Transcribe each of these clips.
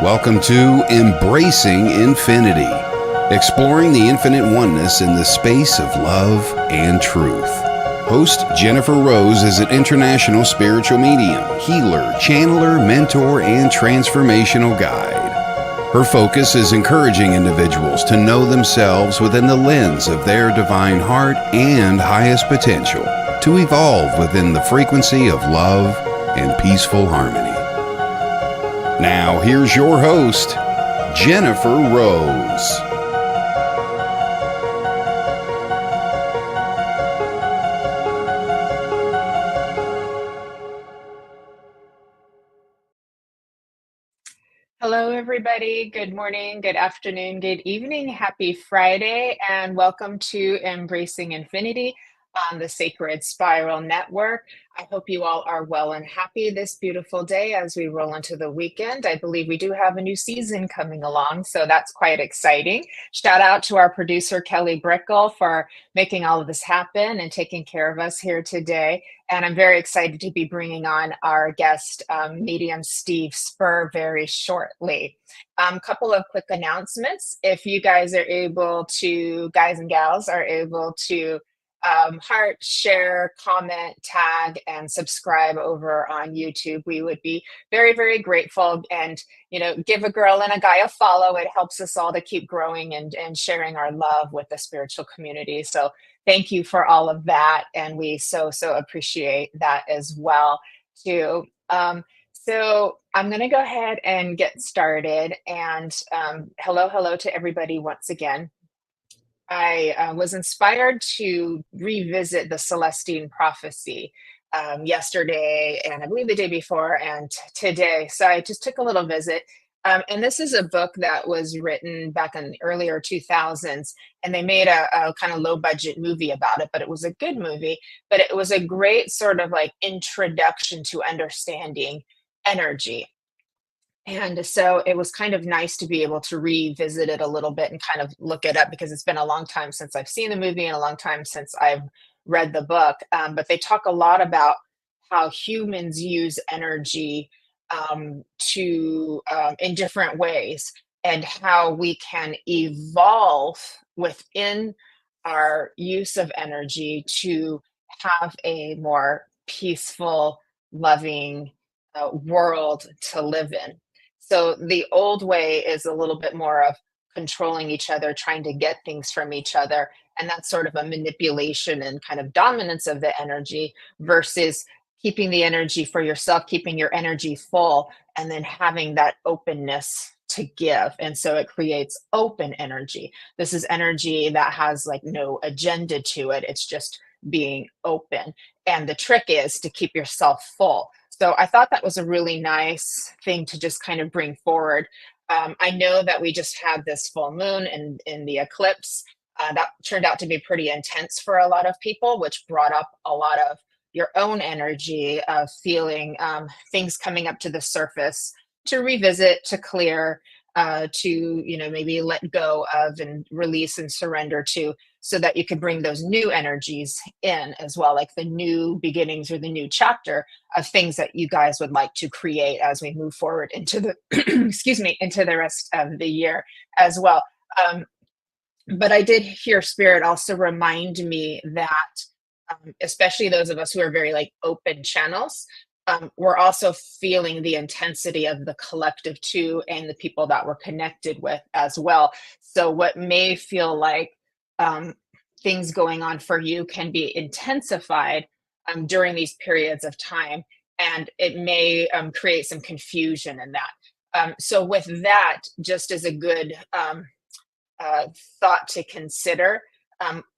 Welcome to Embracing Infinity, exploring the infinite oneness in the space of love and truth. Host Jennifer Rose is an international spiritual medium, healer, channeler, mentor, and transformational guide. Her focus is encouraging individuals to know themselves within the lens of their divine heart and highest potential, to evolve within the frequency of love and peaceful harmony. Now, here's your host, Jennifer Rose. Hello, everybody. Good morning, good afternoon, good evening. Happy Friday, and welcome to Embracing Infinity on the Sacred Spiral Network. I hope you all are well and happy this beautiful day as we roll into the weekend. I believe we do have a new season coming along, so that's quite exciting. Shout out to our producer, Kelly Brickle, for making all of this happen and taking care of us here today. And I'm very excited to be bringing on our guest, medium Steve Spur, very shortly. Couple of quick announcements. If you guys are able to, guys and gals are able to heart, share, comment, tag, and subscribe over on YouTube, we would be very, very grateful. And, give a girl and a guy a follow. It helps us all to keep growing and sharing our love with the spiritual community. So thank you for all of that. And we so appreciate that as well, too. So I'm going to go ahead and get started. And hello to everybody once again. I was inspired to revisit the Celestine prophecy yesterday, and I believe the day before, and today. So I just took a little visit. And this is a book that was written back in the earlier 2000s, and they made a kind of low budget movie about it, but it was a good movie. But it was a great sort of like introduction to understanding energy. And so it was kind of nice to be able to revisit it a little bit and kind of look it up, because it's been a long time since I've seen the movie and a long time since I've read the book. But they talk a lot about how humans use energy in different ways, and how we can evolve within our use of energy to have a more peaceful, loving world to live in. So the old way is a little bit more of controlling each other, trying to get things from each other. And that's sort of a manipulation and kind of dominance of the energy, versus keeping the energy for yourself, keeping your energy full, and then having that openness to give. And so it creates open energy. This is energy that has like no agenda to it. It's just being open. And the trick is to keep yourself full. So I thought that was a really nice thing to just kind of bring forward. I know that we just had this full moon in the eclipse. That turned out to be pretty intense for a lot of people, which brought up a lot of your own energy of feeling things coming up to the surface to revisit, to clear, to maybe let go of and release and surrender to, so that you could bring those new energies in as well, like the new beginnings or the new chapter of things that you guys would like to create as we move forward into the excuse me, into the rest of the year as well. But I did hear Spirit also remind me that especially those of us who are very like open channels, we're also feeling the intensity of the collective too, and the people that we're connected with as well. So what may feel like things going on for you can be intensified during these periods of time, and it may create some confusion in that. So with that, just as a good thought to consider,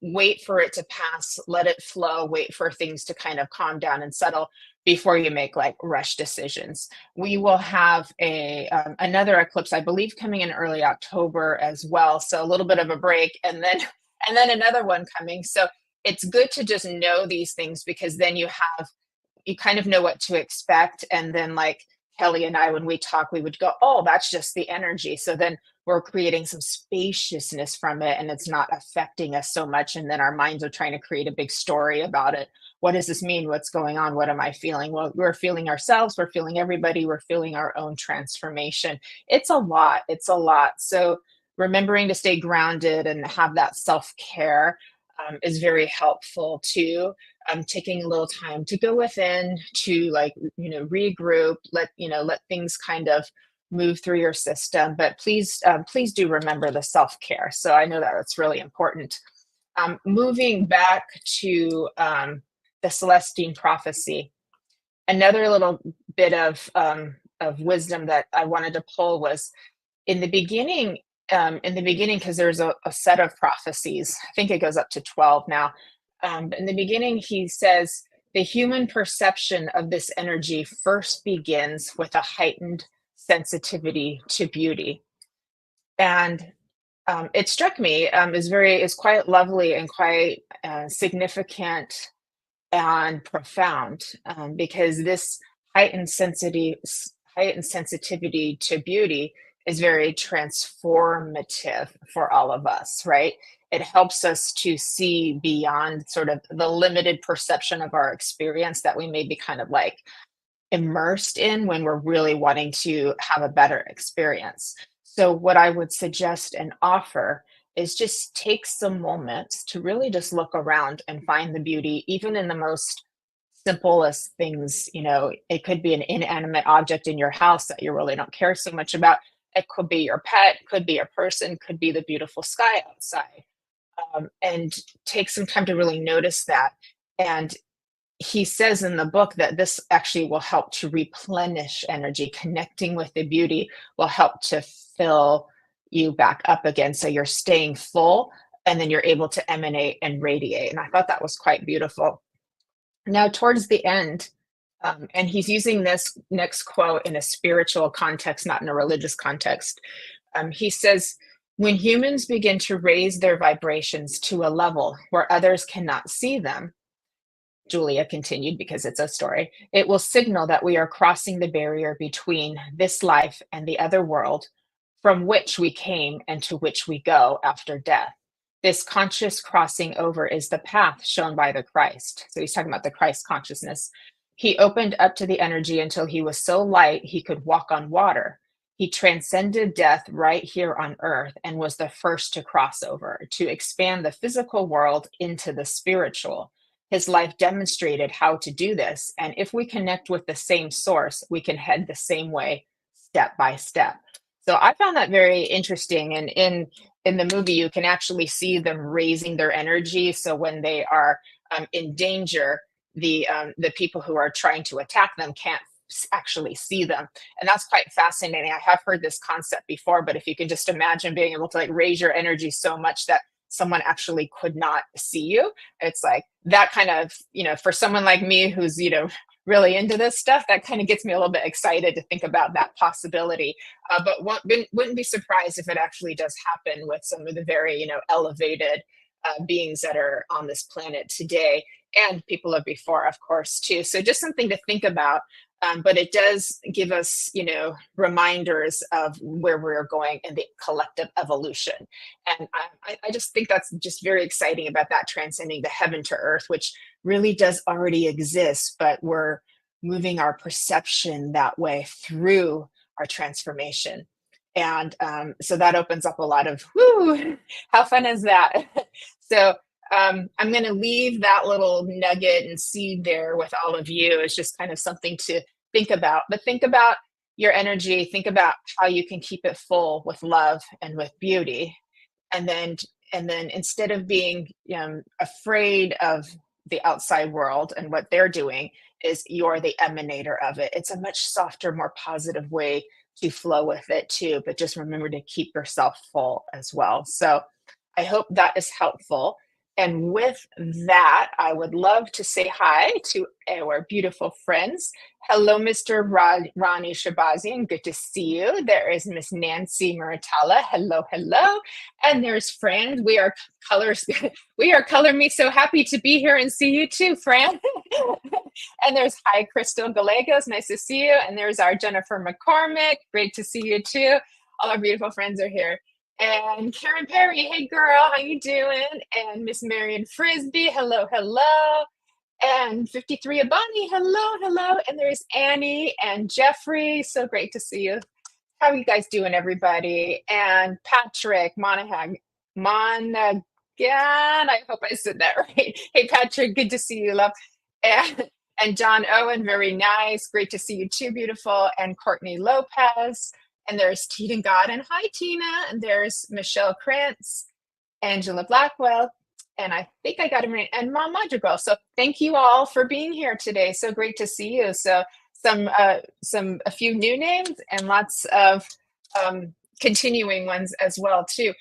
wait for it to pass, let it flow, wait for things to kind of calm down and settle before you make like rush decisions. We will have another eclipse, I believe, coming in early October as well. So a little bit of a break, and then another one coming. So it's good to just know these things, because then you kind of know what to expect, and then like Kelly and I, when we talk, we would go, oh, that's just the energy. So then we're creating some spaciousness from it and it's not affecting us so much. And then our minds are trying to create a big story about it. What does this mean? What's going on? What am I feeling? Well, we're feeling ourselves, we're feeling everybody, we're feeling our own transformation. It's a lot. It's a lot. So remembering to stay grounded and have that self-care is very helpful too. Taking a little time to go within, to like, regroup, let things kind of move through your system. But please do remember the self-care. So I know that that's really important. Moving back to the Celestine prophecy, another little bit of wisdom that I wanted to pull was in the beginning. Because there's a set of prophecies, I think it goes up to 12 now. But in the beginning, he says the human perception of this energy first begins with a heightened sensitivity to beauty. And it struck me is quite lovely and quite significant and profound, because this heightened sensitivity heightened sensitivity to beauty is very transformative for all of us, right? It helps us to see beyond sort of the limited perception of our experience that we may be kind of like immersed in when we're really wanting to have a better experience. So, what I would suggest and offer is just take some moments to really just look around and find the beauty, even in the most simplest things. It could be an inanimate object in your house that you really don't care so much about. It could be your pet, could be a person, could be the beautiful sky outside. And take some time to really notice that. And he says in the book that this actually will help to replenish energy. Connecting with the beauty will help to fill you back up again. So you're staying full and then you're able to emanate and radiate. And I thought that was quite beautiful. Now, towards the end, and he's using this next quote in a spiritual context, not in a religious context. He says, when humans begin to raise their vibrations to a level where others cannot see them, Julia continued, because it's a story, it will signal that we are crossing the barrier between this life and the other world from which we came and to which we go after death. This conscious crossing over is the path shown by the Christ. So he's talking about the Christ consciousness. He opened up to the energy until he was so light he could walk on water. He transcended death right here on earth and was the first to cross over, to expand the physical world into the spiritual. His life demonstrated how to do this. And if we connect with the same source, we can head the same way, step by step. So I found that very interesting. And in the movie, you can actually see them raising their energy. So when they are in danger, the people who are trying to attack them can't actually see them. And that's quite fascinating. I have heard this concept before, but if you can just imagine being able to like raise your energy so much that someone actually could not see you, it's like that kind of, for someone like me who's, really into this stuff, that kind of gets me a little bit excited to think about that possibility. But wouldn't be surprised if it actually does happen with some of the very, elevated beings that are on this planet today, and people of before, of course, too. So just something to think about. But it does give us, reminders of where we're going in the collective evolution. And I just think that's just very exciting about that, transcending the heaven to earth, which really does already exist, but we're moving our perception that way through our transformation. And so that opens up a lot of, whoo, how fun is that? So I'm going to leave that little nugget and seed there with all of you. It's just kind of something to think about. But think about your energy. Think about how you can keep it full with love and with beauty. And then instead of being afraid of the outside world and what they're doing, is you're the emanator of it. It's a much softer, more positive way to flow with it too. But just remember to keep yourself full as well. So I hope that is helpful. And with that, I would love to say hi to our beautiful friends. Hello, Mr. Ronnie Shabazian. Good to see you. There is Miss Nancy Muratalla. Hello, hello. And there's Fran. We are colors. We are Color Me. So happy to be here and see you too, Fran. And there's hi, Crystal Gallegos. Nice to see you. And there's our Jennifer McCormick. Great to see you too. All our beautiful friends are here. And Karen Perry, hey girl, how you doing? And Miss Marion Frisbee, hello, hello. And 53 Abani, hello, hello. And there's Annie and Jeffrey, so great to see you. How are you guys doing, everybody? And Patrick Monaghan, I hope I said that right. Hey, Patrick, good to see you, love. And John Owen, very nice. Great to see you too, beautiful. And Courtney Lopez. And there's Tina Godden. Hi, Tina. And there's Michelle Krantz, Angela Blackwell. And I think I got him right. And Mom Madrigal. So thank you all for being here today. So great to see you. So a few new names and lots of continuing ones as well too.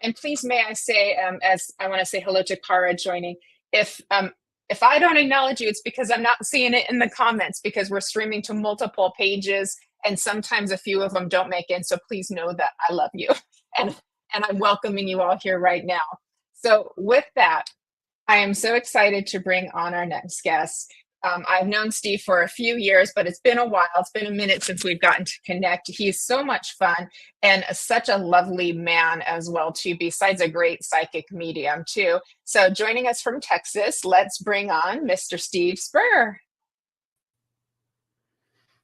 And please may I say, as I want to say hello to Cara joining, if I don't acknowledge you, it's because I'm not seeing it in the comments because we're streaming to multiple pages and sometimes a few of them don't make it. So please know that I love you and I'm welcoming you all here right now. So with that, I am so excited to bring on our next guest. I've known Steve for a few years, but it's been a while. It's been a minute since we've gotten to connect. He's so much fun and such a lovely man as well, too, besides a great psychic medium, too. So joining us from Texas, let's bring on Mr. Steve Spur.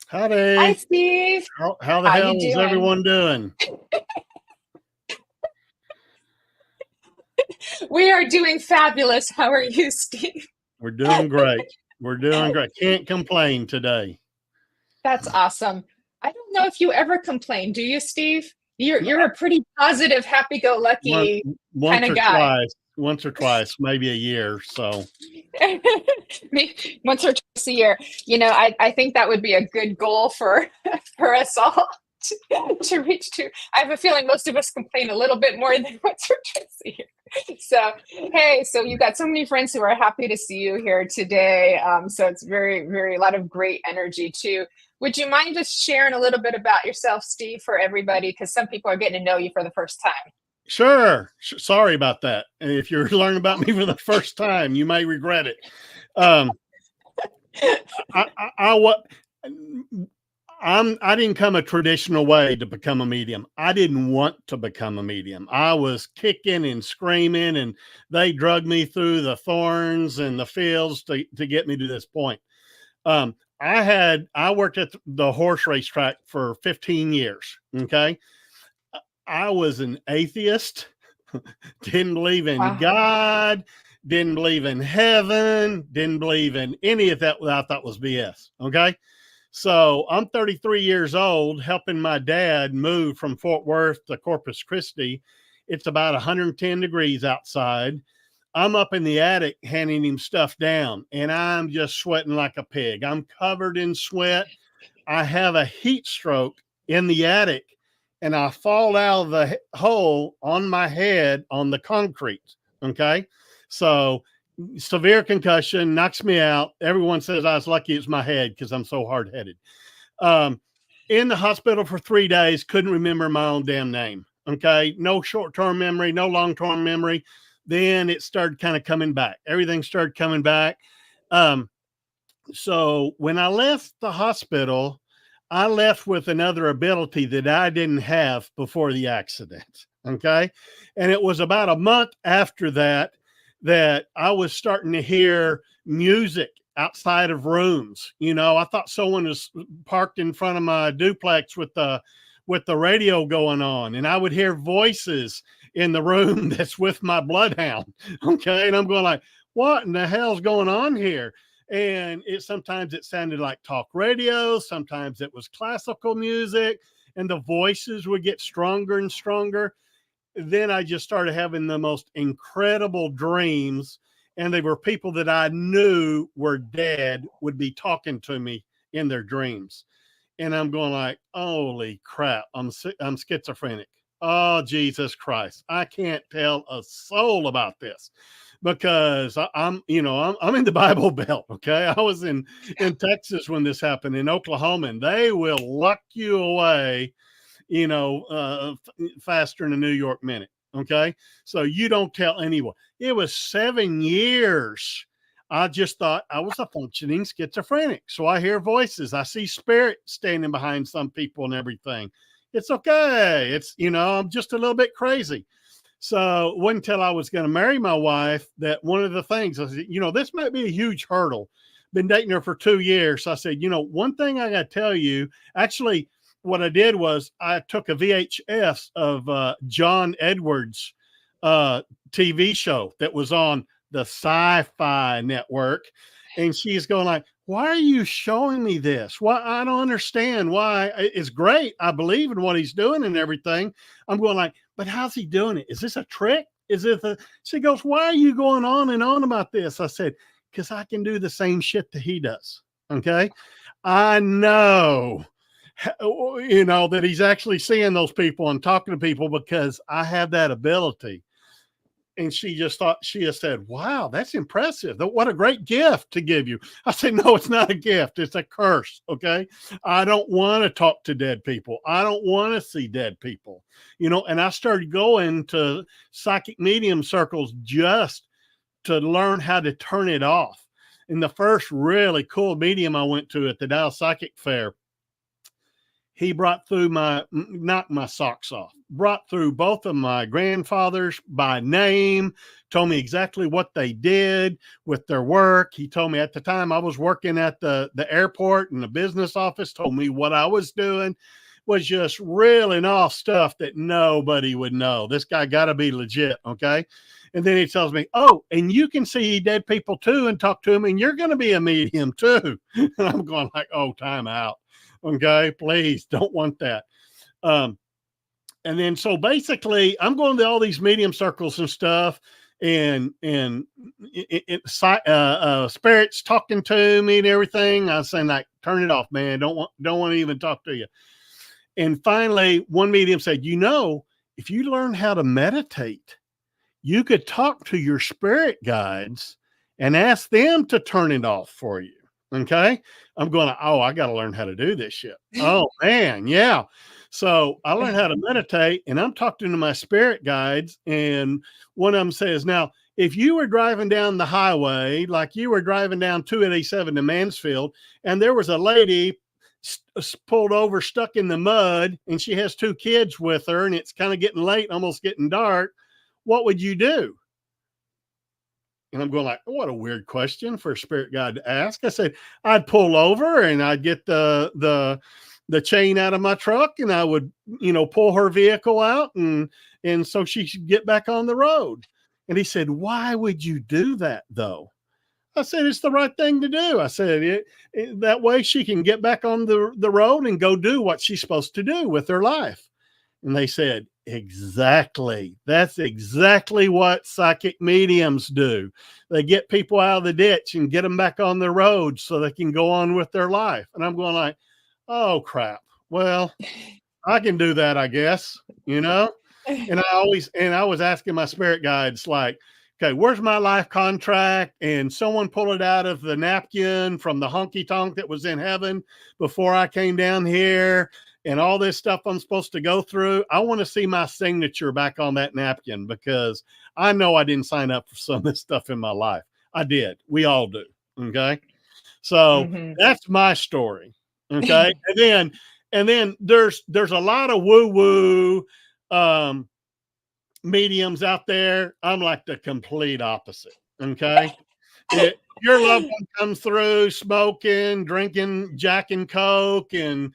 Howdy. Hi, Steve. How the hell is everyone doing? We are doing fabulous. How are you, Steve? We're doing great. We're doing great. Can't complain today. That's awesome. I don't know if you ever complain, do you, Steve? You're a pretty positive, happy-go-lucky kind of guy. Once or twice, maybe a year. So once or twice a year. You know, I think that would be a good goal for us all to reach to. I have a feeling most of us complain a little bit more than once or twice a year. So, hey, so you've got so many friends who are happy to see you here today. So it's very, a lot of great energy too. Would you mind just sharing a little bit about yourself, Steve, for everybody? Because some people are getting to know you for the first time. Sure. Sorry about that. And if you're learning about me for the first time, you may regret it. I didn't come a traditional way to become a medium. I didn't want to become a medium. I was kicking and screaming, and they drugged me through the thorns and the fields to get me to this point. I worked at the horse racetrack for 15 years. Okay. I was an atheist, didn't believe in God, didn't believe in heaven, didn't believe in any of that I thought was BS. Okay. So I'm 33 years old, helping my dad move from Fort Worth to Corpus Christi. It's about 110 degrees outside. I'm up in the attic handing him stuff down, and I'm just sweating like a pig. I'm covered in sweat. I have a heat stroke in the attic, and I fall out of the hole on my head on the concrete. Okay. So severe concussion, knocks me out. Everyone says I was lucky it's my head because I'm so hard-headed. In the hospital for 3 days, couldn't remember my own damn name. Okay. No short-term memory, no long-term memory. Then it started kind of coming back. Everything started coming back. So when I left the hospital, I left with another ability that I didn't have before the accident. Okay. And it was about a month after that I was starting to hear music outside of rooms. You know, I thought someone was parked in front of my duplex with the radio going on, and I would hear voices in the room that's with my bloodhound. Okay. And I'm going like, what in the hell's going on here? And sometimes it sounded like talk radio. Sometimes it was classical music, and the voices would get stronger and stronger. Then I just started having the most incredible dreams, and they were people that I knew were dead would be talking to me in their dreams. And I'm going like, holy crap, I'm schizophrenic. Oh, Jesus Christ. I can't tell a soul about this. because I'm in the Bible Belt. Okay. I was in Texas when this happened, in Oklahoma, and they will lock you away, faster than a New York minute. Okay. So you don't tell anyone. It was 7 years. I just thought I was a functioning schizophrenic. So I hear voices. I see spirit standing behind some people and everything. It's okay. It's, I'm just a little bit crazy. So it wasn't until I was going to marry my wife that one of the things I said, this might be a huge hurdle. Been dating her for 2 years. So I said, one thing I got to tell you, actually, what I did was I took a VHS of John Edwards' TV show that was on the Sci-Fi Network. And she's going like, why are you showing me this? Why? I don't understand why. It's great. I believe in what he's doing and everything. I'm going like, but how's he doing it? Is this a trick? Is it she goes, why are you going on and on about this? I said, because I can do the same shit that he does. Okay. I know, that he's actually seeing those people and talking to people because I have that ability. And she just said, wow, that's impressive. What a great gift to give you. I said, no, it's not a gift. It's a curse. Okay. I don't want to talk to dead people. I don't want to see dead people, and I started going to psychic medium circles just to learn how to turn it off. And the first really cool medium I went to at the Dallas Psychic Fair, he knocked my socks off, brought through both of my grandfathers by name, told me exactly what they did with their work. He told me at the time I was working at the airport in the business office, told me what I was doing, was just reeling off stuff that nobody would know. This guy got to be legit. Okay. And then he tells me, oh, and you can see dead people too and talk to them, and you're going to be a medium too. And I'm going like, oh, time out. Okay, please don't want that. And then so basically I'm going to all these medium circles and stuff, and spirits talking to me and everything. I was saying like, turn it off, man. Don't want to even talk to you. And finally one medium said, if you learn how to meditate, you could talk to your spirit guides and ask them to turn it off for you. Okay. I'm going, I got to learn how to do this shit. Oh man. Yeah. So I learned how to meditate, and I'm talking to my spirit guides. And one of them says, now, if you were driving down the highway, like you were driving down 287 to Mansfield, and there was a lady pulled over, stuck in the mud, and she has 2 kids with her, and it's kind of getting late, almost getting dark, what would you do? And I'm going like, what a weird question for a spirit guide to ask. I said, I'd pull over and I'd get the chain out of my truck, and I would, pull her vehicle out and so she should get back on the road. And he said, why would you do that though? I said, it's the right thing to do. I said, that way she can get back on the road and go do what she's supposed to do with her life. And they said, exactly. That's exactly what psychic mediums do. They get people out of the ditch and get them back on the road so they can go on with their life. And I'm going like, oh crap. Well, I can do that, I guess, And I was asking my spirit guides like, okay, where's my life contract? And someone pulled it out of the napkin from the honky tonk that was in heaven before I came down here. And all this stuff I'm supposed to go through, I want to see my signature back on that napkin, because I know I didn't sign up for some of this stuff in my life. I did. We all do. Okay. So that's my story. Okay. and then there's a lot of woo-woo mediums out there. I'm like the complete opposite. Okay. Your loved one comes through smoking, drinking Jack and Coke, and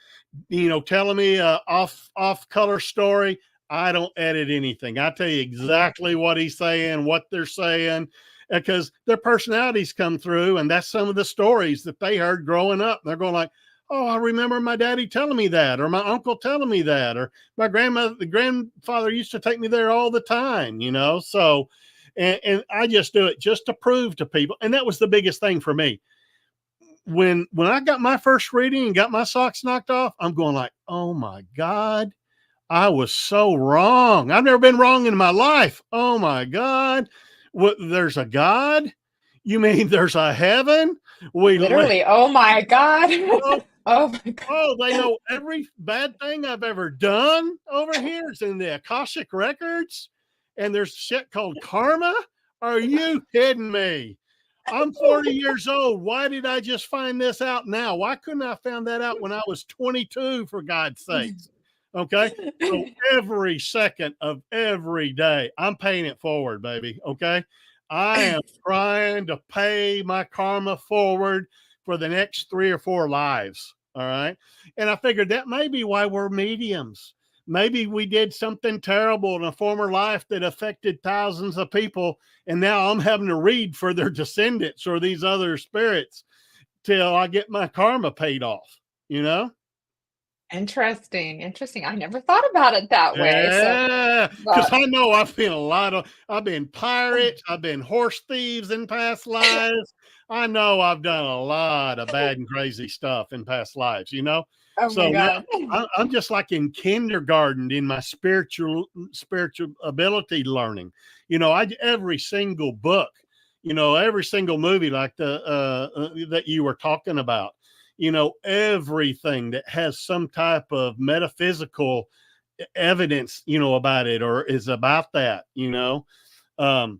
telling me a off color story. I don't edit anything. I tell you exactly what he's saying, what they're saying, because their personalities come through, and that's some of the stories that they heard growing up. They're going like, oh, I remember my daddy telling me that, or my uncle telling me that, or my grandfather used to take me there all the time, so. And I just do it just to prove to people. And that was the biggest thing for me. When I got my first reading and got my socks knocked off, I'm going like, oh my God, I was so wrong. I've never been wrong in my life. Oh my God. What, there's a God? You mean there's a heaven? We live, Literally. Oh my God. oh, Oh my God. oh, they know every bad thing I've ever done over here is in the Akashic records, and there's shit called karma. Are you kidding me? I'm 40 years old. Why did I just find this out now? Why couldn't I found that out when I was 22, for God's sakes? Okay. So every second of every day, I'm paying it forward, baby. Okay. I am trying to pay my karma forward for the next 3 or 4 lives. All right. And I figured that may be why we're mediums. Maybe we did something terrible in a former life that affected thousands of people. And now I'm having to read for their descendants or these other spirits till I get my karma paid off, you know? Interesting. Interesting. I never thought about it that way. So, Yeah, because but I know I've been pirates, I've been horse thieves in past lives. I know I've done a lot of bad and crazy stuff in past lives, you know? oh So my now God. I'm just like in kindergarten in my spiritual ability learning. You know, every single book, you know, every single movie like that you were talking about, you know, everything that has some type of metaphysical evidence, you know, about it or is about that, you know. Um,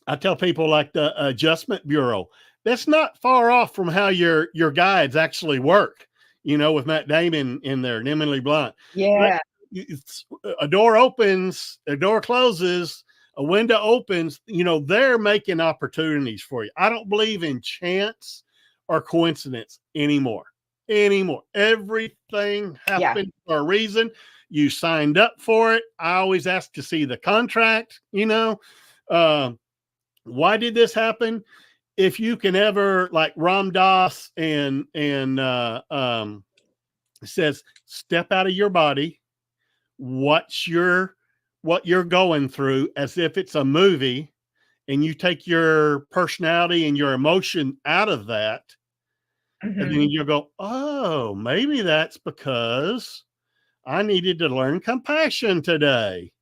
I tell people like the Adjustment Bureau, that's not far off from how your guides actually work, you know, with Matt Damon in there and Emily Blunt. But Yeah. a door opens, a door closes, a window opens, you know, they're making opportunities for you. I don't believe in chance or coincidence anymore. Anymore. Everything Yeah. happened for a reason. You signed up for it. I always ask to see the contract, you know. Uh, why did this happen? If you can ever, like Ram Dass and says, step out of your body, watch what you're going through as if it's a movie, and you take your personality and your emotion out of that, and then Hmm. you'll go, oh, maybe that's because I needed to learn compassion today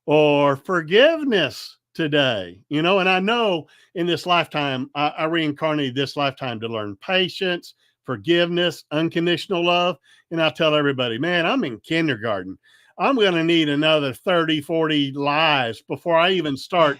or forgiveness today, you know. And I know in this lifetime, I reincarnated this lifetime to learn patience, forgiveness, unconditional love. And I tell everybody, man, I'm in kindergarten. I'm going to need another 30, 40 lives before I even start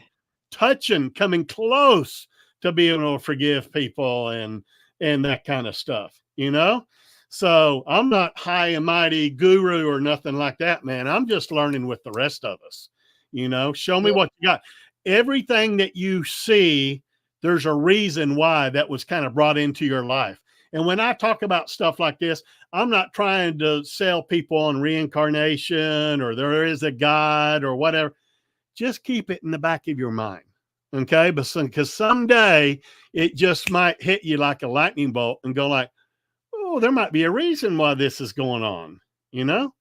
coming close to being able to forgive people and that kind of stuff, you know. So I'm not high and mighty guru or nothing like that, man. I'm just learning with the rest of us. You know, show me Yeah. what you got. Everything that you see, there's a reason why that was kind of brought into your life. And when I talk about stuff like this, I'm not trying to sell people on reincarnation or there is a God or whatever. Just keep it in the back of your mind. Okay. Because someday it just might hit you like a lightning bolt and go like, oh, there might be a reason why this is going on, you know?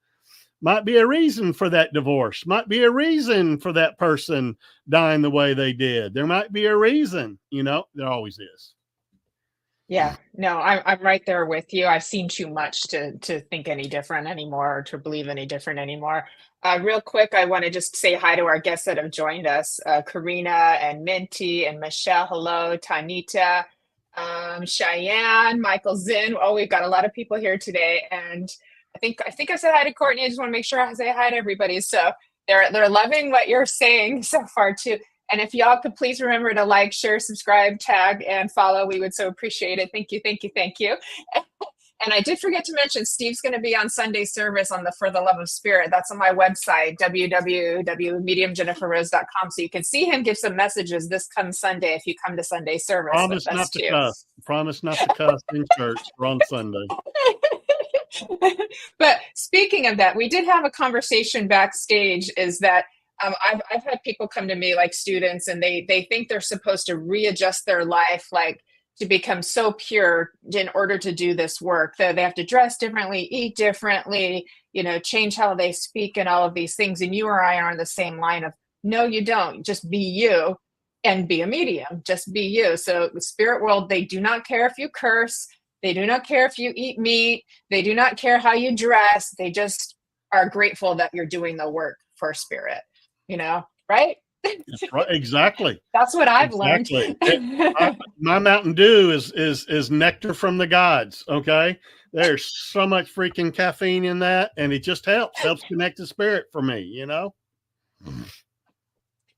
Might be a reason for that divorce, might be a reason for that person dying the way they did. There might be a reason, you know, there always is. Yeah. No, I'm right there with you. I've seen too much to think any different anymore or to believe any different anymore. Real quick, I want to just say hi to our guests that have joined us, Karina and Minty and Michelle. Hello, Tanita, Cheyenne, Michael Zinn. Oh, we've got a lot of people here today, and I think I said hi to Courtney. I just want to make sure I say hi to everybody. So they're loving what you're saying so far too. And if y'all could please remember to like, share, subscribe, tag, and follow, we would so appreciate it. Thank you, thank you, thank you. And I did forget to mention, Steve's going to be on Sunday service on the For the Love of Spirit. That's on my website, www.mediumjenniferrose.com. So you can see him give some messages this coming Sunday if you come to Sunday service with Promise us not to too. cuss. Promise not to cuss in church or on Sunday. But speaking of that, we did have a conversation backstage. Is that I've had people come to me like students, and they think they're supposed to readjust their life, like to become so pure in order to do this work. That they have to dress differently, eat differently, you know, change how they speak, and all of these things. And you or I are on the same line of no, you don't. Just be you and be a medium. Just be you. So the spirit world, they do not care if you curse. They do not care if you eat meat. They do not care how you dress. They just are grateful that you're doing the work for spirit, you know, right? That's right. Exactly. That's what I've Exactly. learned. My Mountain Dew is nectar from the gods. Okay. There's so much freaking caffeine in that, and it just helps connect the spirit for me, you know?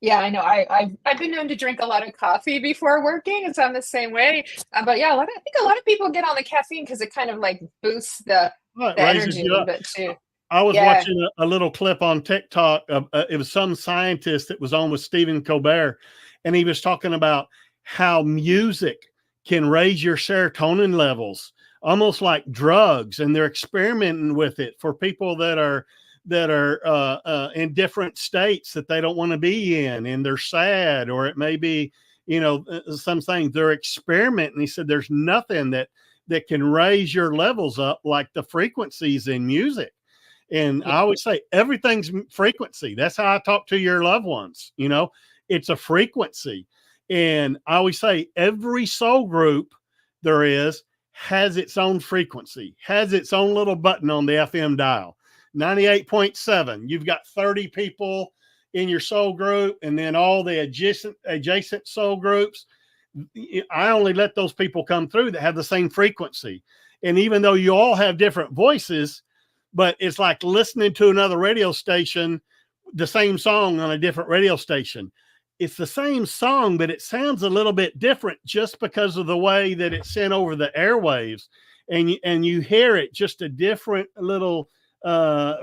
Yeah, I know. I've been known to drink a lot of coffee before working, and so I'm the same way. But yeah, I think a lot of people get on the caffeine because it kind of like boosts Well, it the raises energy a you little up. bit too. I was Yeah. watching a little clip on TikTok. It was some scientist that was on with Stephen Colbert, and he was talking about how music can raise your serotonin levels, almost like drugs, and they're experimenting with it for people that are in different states that they don't want to be in, and they're sad, or it may be, some things they're experimenting. He said there's nothing that can raise your levels up like the frequencies in music. And Yeah. I always say everything's frequency. That's how I talk to your loved ones. It's a frequency. And I always say every soul group there is has its own frequency, has its own little button on the FM dial. 98.7. You've got 30 people in your soul group, and then all the adjacent soul groups. I only let those people come through that have the same frequency. And even though you all have different voices, but it's like listening to another radio station, the same song on a different radio station. It's the same song, but it sounds a little bit different just because of the way that it's sent over the airwaves. And you hear it just a different little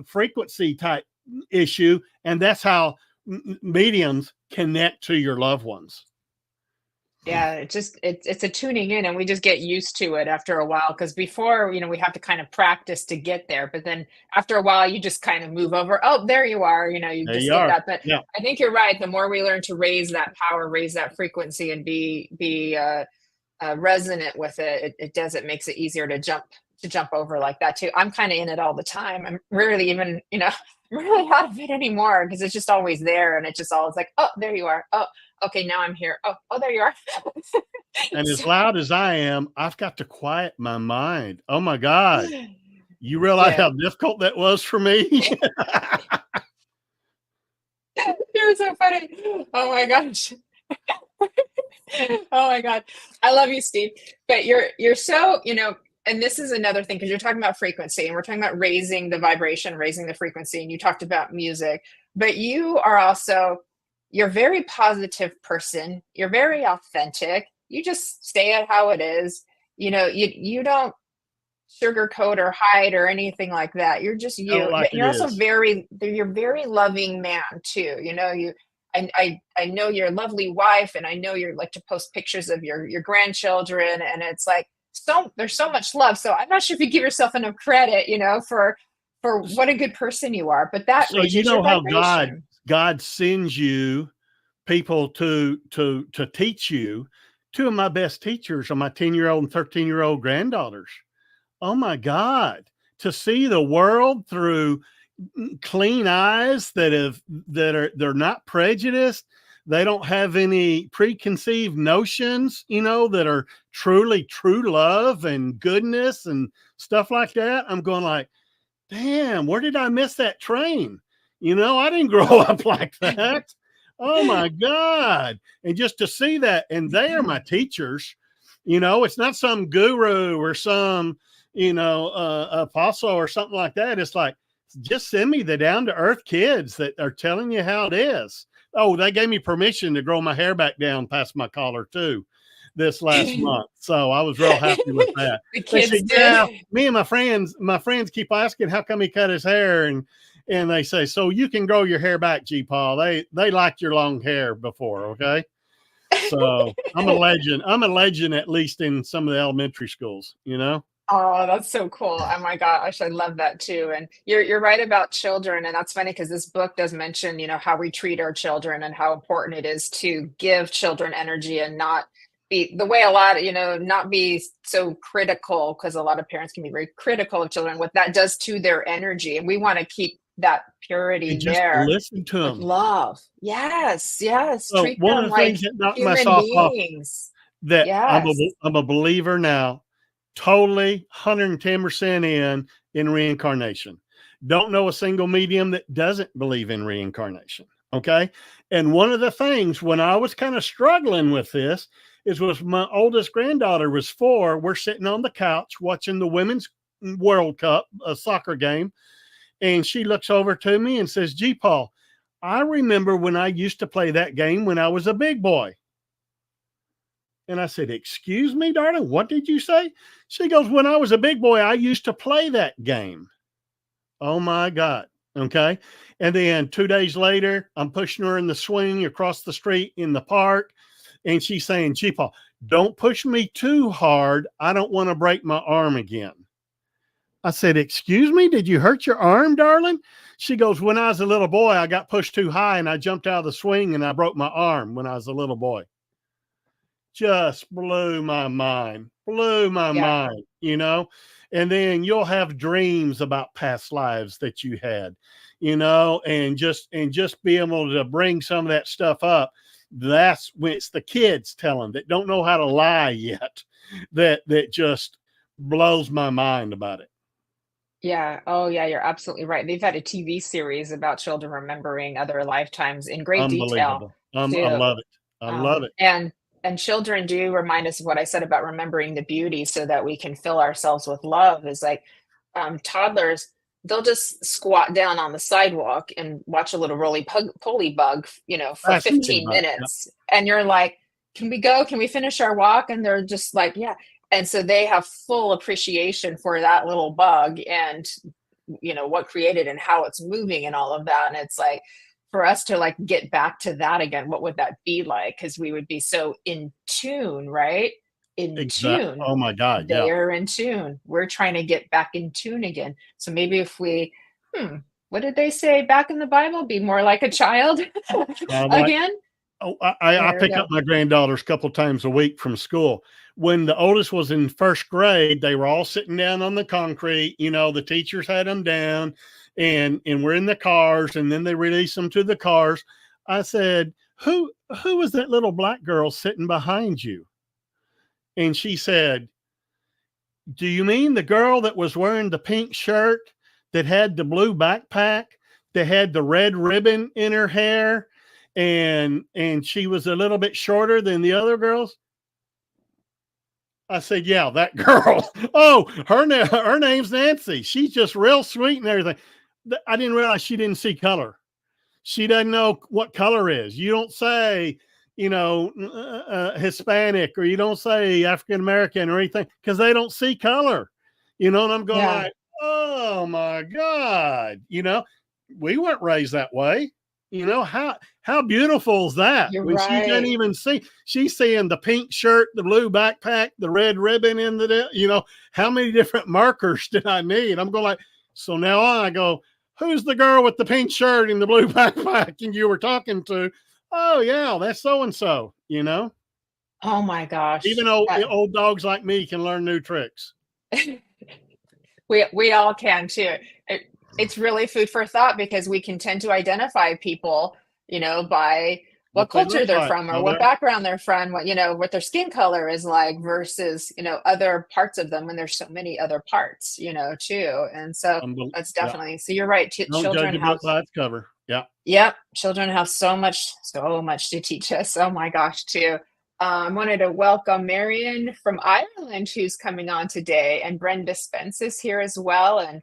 frequency type issue. And that's how mediums connect to your loved ones. Yeah, it's a tuning in, and we just get used to it after a while. Because before, we have to kind of practice to get there, but then after a while, you just kind of move over. Oh, there you are. You There just you get are. that. But Yeah. I think you're right. The more we learn to raise that power, raise that frequency, and be resonant with it, it makes it easier to jump over like that too. I'm kind of in it all the time. I'm rarely even, I'm really out of it anymore because it's just always there, and it's just always like, oh, there you are. Oh, okay, now I'm here. Oh, there you are. And as So, loud as I am, I've got to quiet my mind. Oh my God. You realize yeah, how difficult that was for me? you're so funny. Oh my gosh. Oh my God. I love you, Steve. But you're so, and this is another thing because you're talking about frequency and we're talking about raising the vibration, raising the frequency, and you talked about music, but you're a very positive person. You're very authentic. You just say it how it is. You don't sugarcoat or hide or anything like that. You're just Tell it you. like it You're also is. you're very loving man too. I know your lovely wife, and I know you like to post pictures of your grandchildren, and it's like there's so much love. So I'm not sure if you give yourself enough credit, for what a good person you are. But that So you raises your know how God vibration. God sends you people to teach you. Two of my best teachers are my 10-year-old and 13-year-old granddaughters. Oh my God. To see the world through clean eyes they're not prejudiced. They don't have any preconceived notions, that are truly true love and goodness and stuff like that. I'm going like, damn, where did I miss that train? I didn't grow up like that. Oh my God. And just to see that, and they are my teachers, it's not some guru or some, apostle or something like that. It's like, just send me the down to earth kids that are telling you how it is. Oh, they gave me permission to grow my hair back down past my collar too this last month. So I was real happy with that. The They kids said, yeah, did. me and my friends keep asking how come he cut his hair. And they say, so you can grow your hair back, G Paul. They liked your long hair before. Okay. So I'm a legend. I'm a legend, at least in some of the elementary schools, Oh, that's so cool. Oh my gosh, I love that too. And you're right about children. And that's funny because this book does mention, how we treat our children and how important it is to give children energy and not be the way a lot, not be so critical, because a lot of parents can be very critical of children, what that does to their energy. And we want to keep that and purity just there listen to with them. love. Yes, yes. So Treat one them of the like things that knocked my human socks off, beings. that Yes. I'm a believer now, totally 110% in reincarnation. Don't know a single medium that doesn't believe in reincarnation. Okay. And one of the things when I was kind of struggling with this was my oldest granddaughter was 4. We're sitting on the couch watching the Women's World Cup, a soccer game. And she looks over to me and says, "Gee, Paul, I remember when I used to play that game when I was a big boy." And I said, "Excuse me, darling, what did you say?" She goes, "When I was a big boy, I used to play that game." Oh my God. Okay. And then 2 days later, I'm pushing her in the swing across the street in the park. And she's saying, "Gee, Paul, don't push me too hard. I don't want to break my arm again." I said, "Excuse me, did you hurt your arm, darling?" She goes, "When I was a little boy, I got pushed too high and I jumped out of the swing and I broke my arm when I was a little boy." Just blew my mind, Yeah. you know? And then you'll have dreams about past lives that you had, and just be able to bring some of that stuff up. That's when it's the kids telling that don't know how to lie yet. That just blows my mind about it. Yeah. Oh, yeah, you're absolutely right. They've had a TV series about children remembering other lifetimes in great detail Unbelievable. I too. love it. I love it. And children do remind us of what I said about remembering the beauty so that we can fill ourselves with love. Is like toddlers, they'll just squat down on the sidewalk and watch a little roly poly bug, for Fascinated 15 by it. Yeah. minutes. And you're like, "Can we go? Can we finish our walk?" And they're just like, "Yeah." And so they have full appreciation for that little bug and what created and how it's moving and all of that. And it's like for us to like get back to that again, what would that be like? Because we would be so in tune, right? In Exactly. tune. Oh my God. Yeah. They are in tune. We're trying to get back in tune again. So maybe if we, what did they say back in the Bible? Be more like a child Like, again. oh, I There we pick go. up my granddaughters a couple of times a week from school. When the oldest was in first grade, they were all sitting down on the concrete. The teachers had them down, and we're in the cars, and then they release them to the cars. I said, "Who was that little black girl sitting behind you?" And she said, "Do you mean the girl that was wearing the pink shirt, that had the blue backpack, that had the red ribbon in her hair, and she was a little bit shorter than the other girls?" I said, "Yeah, that girl." "Oh, her name's Nancy. She's just real sweet and everything." I didn't realize she didn't see color. She doesn't know what color is. You don't say, Hispanic, or you don't say African American or anything, because they don't see color. And I'm going Yeah, like, "Oh my God." We weren't raised that way. How beautiful is that you're when she doesn't right. even see, she's seeing the pink shirt, the blue backpack, the red ribbon in how many different markers did I need? I'm going like, so now on I go, "Who's the girl with the pink shirt and the blue backpack and you were talking to?" "Oh yeah, that's so and so." Oh my gosh. Even old dogs like me can learn new tricks. We all can too. It's really food for thought because we can tend to identify people, by what What they look culture they're like, from or how what they're background they're from, what their skin color is like versus, other parts of them. And there's so many other parts, too. And so that's yeah. definitely, so you're right. Don't judge Children a have, book by its cover. Yeah. yep, children have so much to teach us. Oh my gosh, too. I wanted to welcome Marion from Ireland, who's coming on today, and Brenda Spence is here as well. And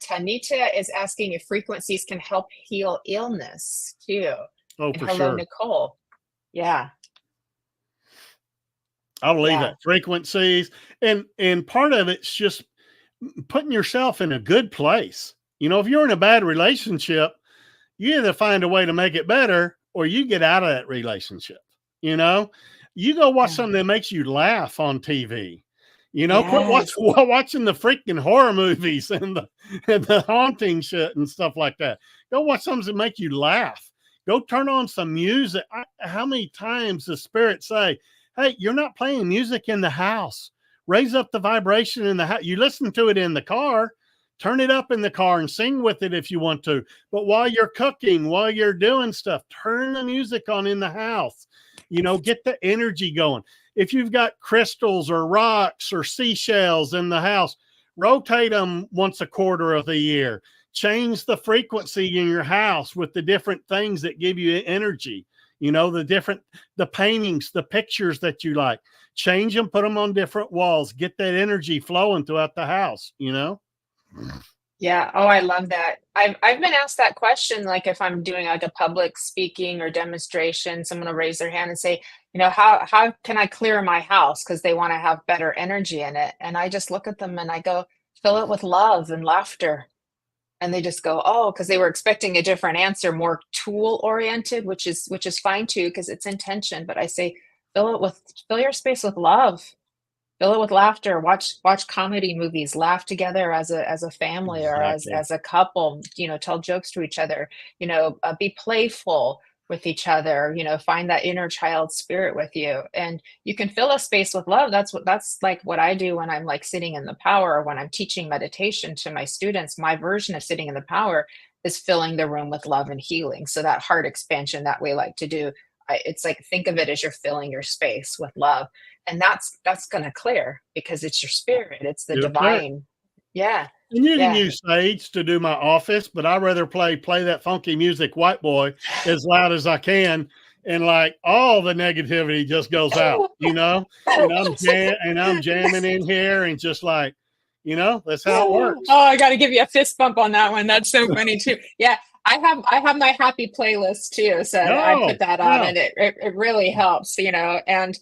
Tanita is asking if frequencies can help heal illness too. Oh, And for hello, sure. Nicole. Yeah, I believe yeah, that frequencies, and part of it's just putting yourself in a good place. If you're in a bad relationship, you either find a way to make it better or you get out of that relationship. You know, you go watch yeah. something that makes you laugh on TV. Quit Yes, watching the freaking horror movies and the haunting shit and stuff like that. Go watch something that make you laugh. Go turn on some music. How many times does Spirit say, "Hey, you're not playing music in the house. Raise up the vibration in the house." You listen to it in the car. Turn it up in the car and sing with it if you want to. But while you're cooking, while you're doing stuff, turn the music on in the house. Get the energy going. If you've got crystals or rocks or seashells in the house, rotate them once a quarter of the year. change the frequency in your house with the different things that give you energy. The paintings, the pictures that you like, change them, put them on different walls, get that energy flowing throughout the house. Yeah. Oh, I love that. I've been asked that question, like if I'm doing like a public speaking or demonstration, someone will raise their hand and say, how can I clear my house? Because they want to have better energy in it. And I just look at them and I go, fill it with love and laughter. And they just go, oh, because they were expecting a different answer, more tool oriented, which is fine too, because it's intention. But I say, fill your space with love, fill it with laughter, watch comedy movies, laugh together as a family or Exactly. as a couple, tell jokes to each other, be playful with each other, find that inner child spirit with you. And you can fill a space with love. That's like what I do when I'm like sitting in the power, or when I'm teaching meditation to my students. My version of sitting in the power is filling the room with love and healing. So that heart expansion that we like to do, it's like, think of it as you're filling your space with love. And that's going to clear, because it's your spirit. It's the divine. Yeah. And you can use Sage to do my office, but I'd rather play that funky music, White Boy, as loud as I can. And like all the negativity just goes out, and I'm jamming in here and just like, that's how it works. Oh, I got to give you a fist bump on that one. That's so funny too. Yeah. I have my happy playlist too. So I put that on and it really helps, and,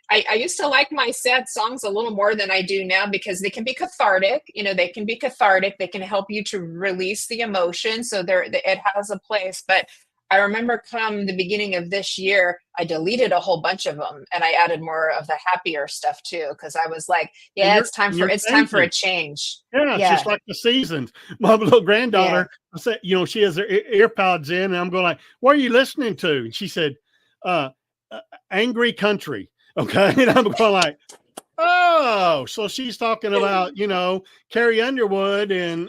I used to like my sad songs a little more than I do now, because they can be cathartic. They can be cathartic. They can help you to release the emotion. So it has a place. But I remember come the beginning of this year, I deleted a whole bunch of them and I added more of the happier stuff too. Cause I was like, it's time for a change. Yeah. It's just like the seasons. My little granddaughter, I said, she has her ear pods in, and I'm going like, what are you listening to? And she said, angry country. Okay. And I'm going like, oh, so she's talking about, Carrie Underwood and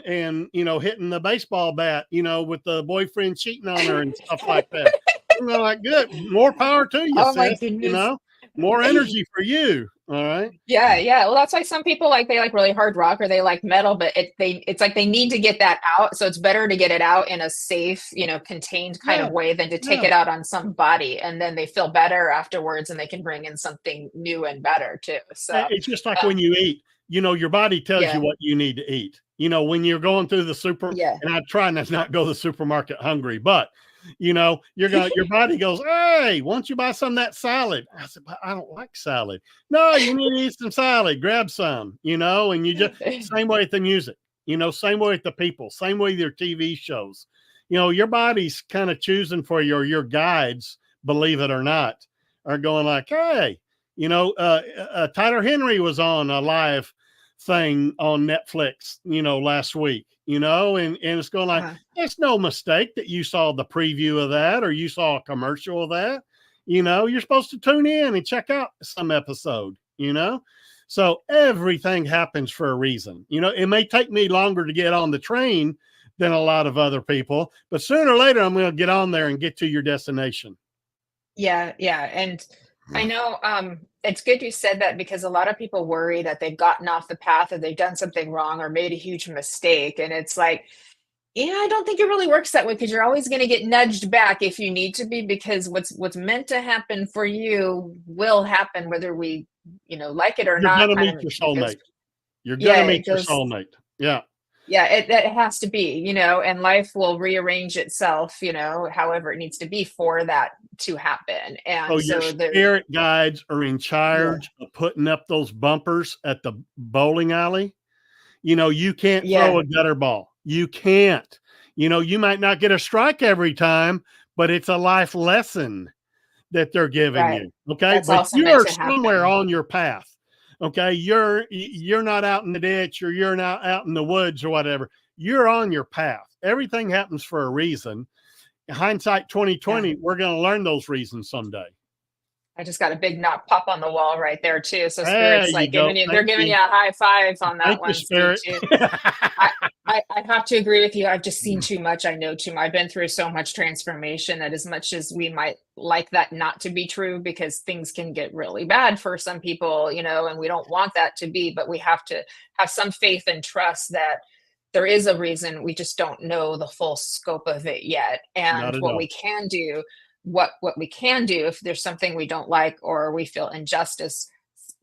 hitting the baseball bat, with the boyfriend cheating on her and stuff like that. Like, good, more power to you, oh sis, my goodness. More energy for you. All right. Yeah. Well, that's why some people they like really hard rock or they like metal, but it's like they need to get that out. So it's better to get it out in a safe, contained kind of way than to take it out on somebody, and then they feel better afterwards and they can bring in something new and better too. So it's just like when you eat, your body tells you what you need to eat. When you're going through the and I try not to go to the supermarket hungry, but your body goes, hey, why don't you buy some of that salad? I said, but I don't like salad. No, you need to eat some salad, grab some, and you just, same way with the music, same way with the people, same way with your TV shows, your body's kind of choosing for your guides, believe it or not, are going like, hey, Tyler Henry was on a live thing on Netflix, last week, and it's going like, it's no mistake that you saw the preview of that, or you saw a commercial of that. You're supposed to tune in and check out some episode, so everything happens for a reason. It may take me longer to get on the train than a lot of other people, but sooner or later, I'm going to get on there and get to your destination. Yeah. And I know it's good you said that, because a lot of people worry that they've gotten off the path or they've done something wrong or made a huge mistake. And it's like, I don't think it really works that way, because you're always going to get nudged back if you need to be, because what's meant to happen for you will happen, whether we, like it or not. You're going to meet your soulmate. You're going to meet your soulmate. Yeah. Yeah, it has to be, and life will rearrange itself, however it needs to be for that to happen. And your spirit guides are in charge of putting up those bumpers at the bowling alley. You can't throw a gutter ball. You can't. You might not get a strike every time, but it's a life lesson that they're giving you. Okay. That's but you're somewhere on your path. Okay. You're not out in the ditch, or you're not out in the woods or whatever. You're on your path. Everything happens for a reason. Hindsight 2020, we're going to learn those reasons someday. I just got a big knock pop on the wall right there too. So Spirit's like giving you a high five on that one. Spirit. Too. I have to agree with you. I've just seen too much. I know too much. I've been through so much transformation that as much as we might like that not to be true, because things can get really bad for some people, and we don't want that to be, but we have to have some faith and trust that there is a reason. We just don't know the full scope of it yet. And Not at what we all. can do, what we can do, if there's something we don't like or we feel injustice,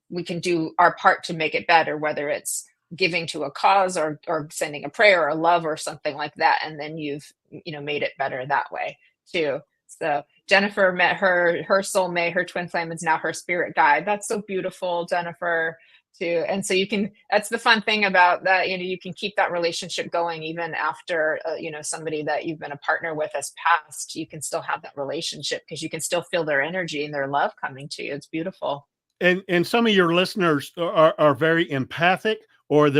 we can do our part to make it better, whether it's giving to a cause or sending a prayer or love or something like that. And then you've, made it better that way too. So Jennifer met her soulmate, her twin flame is now her spirit guide. That's so beautiful, Jennifer, too. And so that's the fun thing about that, you can keep that relationship going even after, somebody that you've been a partner with has passed. You can still have that relationship because you can still feel their energy and their love coming to you. It's beautiful. And some of your listeners are very empathic, or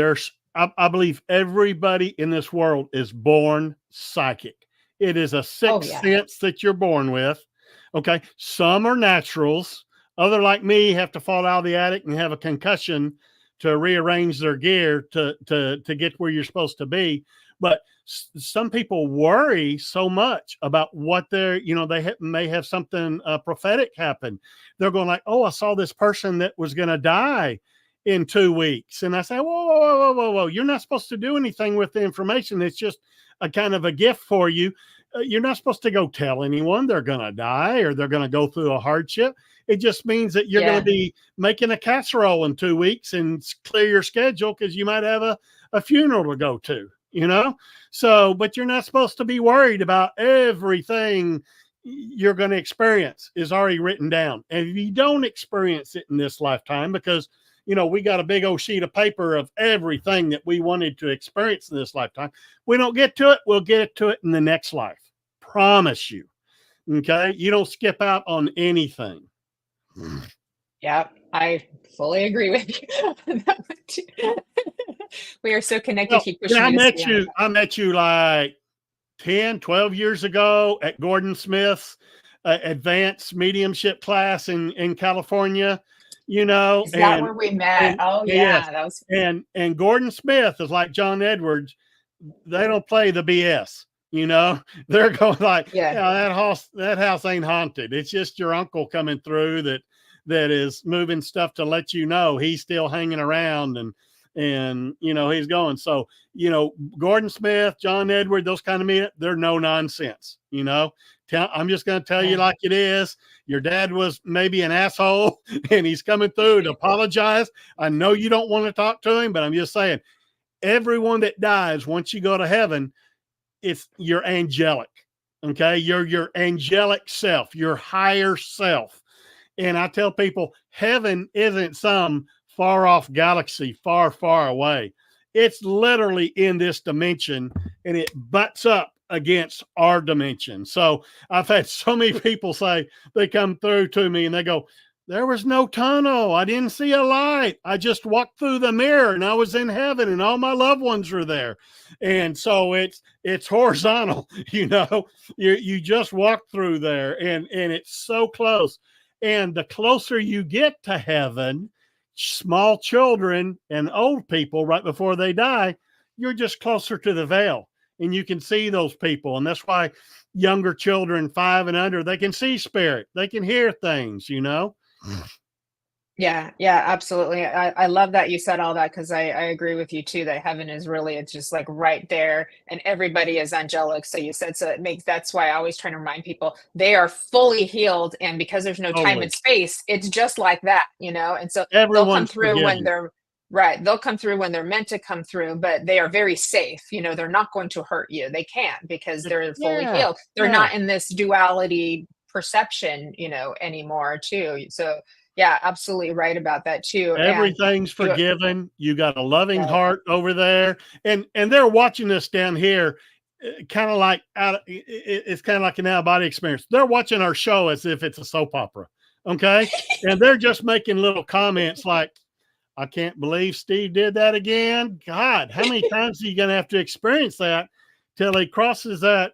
I believe everybody in this world is born psychic. It is a Oh sixth yeah. sense that you're born with. Okay. Some are naturals. Other, like me, have to fall out of the attic and have a concussion to rearrange their gear to get where you're supposed to be. But some people worry so much about what they're, they may have something prophetic happen. They're going like, oh, I saw this person that was going to die in 2 weeks. And I say, whoa, whoa, whoa, whoa, whoa, whoa. You're not supposed to do anything with the information. It's just a kind of a gift for you. You're not supposed to go tell anyone they're going to die or they're going to go through a hardship. It just means that you're going to be making a casserole in 2 weeks and clear your schedule because you might have a funeral to go to, So, but you're not supposed to be worried about everything you're going to experience is already written down. And if you don't experience it in this lifetime, because we got a big old sheet of paper of everything that we wanted to experience in this lifetime. We don't get to it. We'll get to it in the next life. Promise you. Okay. You don't skip out on anything. Yeah, I fully agree with you. We are so connected. Well, Keep pushing I me to met stay you. I met you like 10, 12 years ago at Gordon Smith's advanced mediumship class in California. Is that where we met? Oh yes, yeah, that was. And Gordon Smith is like John Edwards. They don't play the BS. They're going like, that house ain't haunted. It's just your uncle coming through that is moving stuff to let you know he's still hanging around and he's going. So Gordon Smith, John Edward, those kind of men, they're no nonsense. I'm just going to tell you like it is. Your dad was maybe an asshole and he's coming through to apologize. I know you don't want to talk to him, but I'm just saying, everyone that dies, once you go to heaven, you're angelic. Okay. You're your angelic self, your higher self. And I tell people, heaven isn't some far off galaxy, far, far away. It's literally in this dimension and it butts up against our dimension. So I've had so many people say, they come through to me and they go, there was no tunnel. I didn't see a light. I just walked through the mirror and I was in heaven and all my loved ones were there. And so it's horizontal, you just walk through there and it's so close. And the closer you get to heaven, small children and old people right before they die, you're just closer to the veil and you can see those people. And that's why younger children, 5 and under, they can see spirit. They can hear things, Yeah, absolutely. I love that you said all that because I agree with you too that heaven is really, it's just like right there and everybody is angelic. So you said, so that's why I always try to remind people they are fully healed. And because there's no time and space, it's just like that, and so they'll come through when they're right. They'll come through when they're meant to come through, but they are very safe. They're not going to hurt you. They can't because they're fully healed. They're not in this duality perception, anymore too. So yeah, absolutely right about that too. Everything's forgiven. You got a loving heart over there, and they're watching us down here, kind of like it's kind of like an out of body experience. They're watching our show as if it's a soap opera, okay? And they're just making little comments like, "I can't believe Steve did that again." God, how many times are you going to have to experience that till he crosses that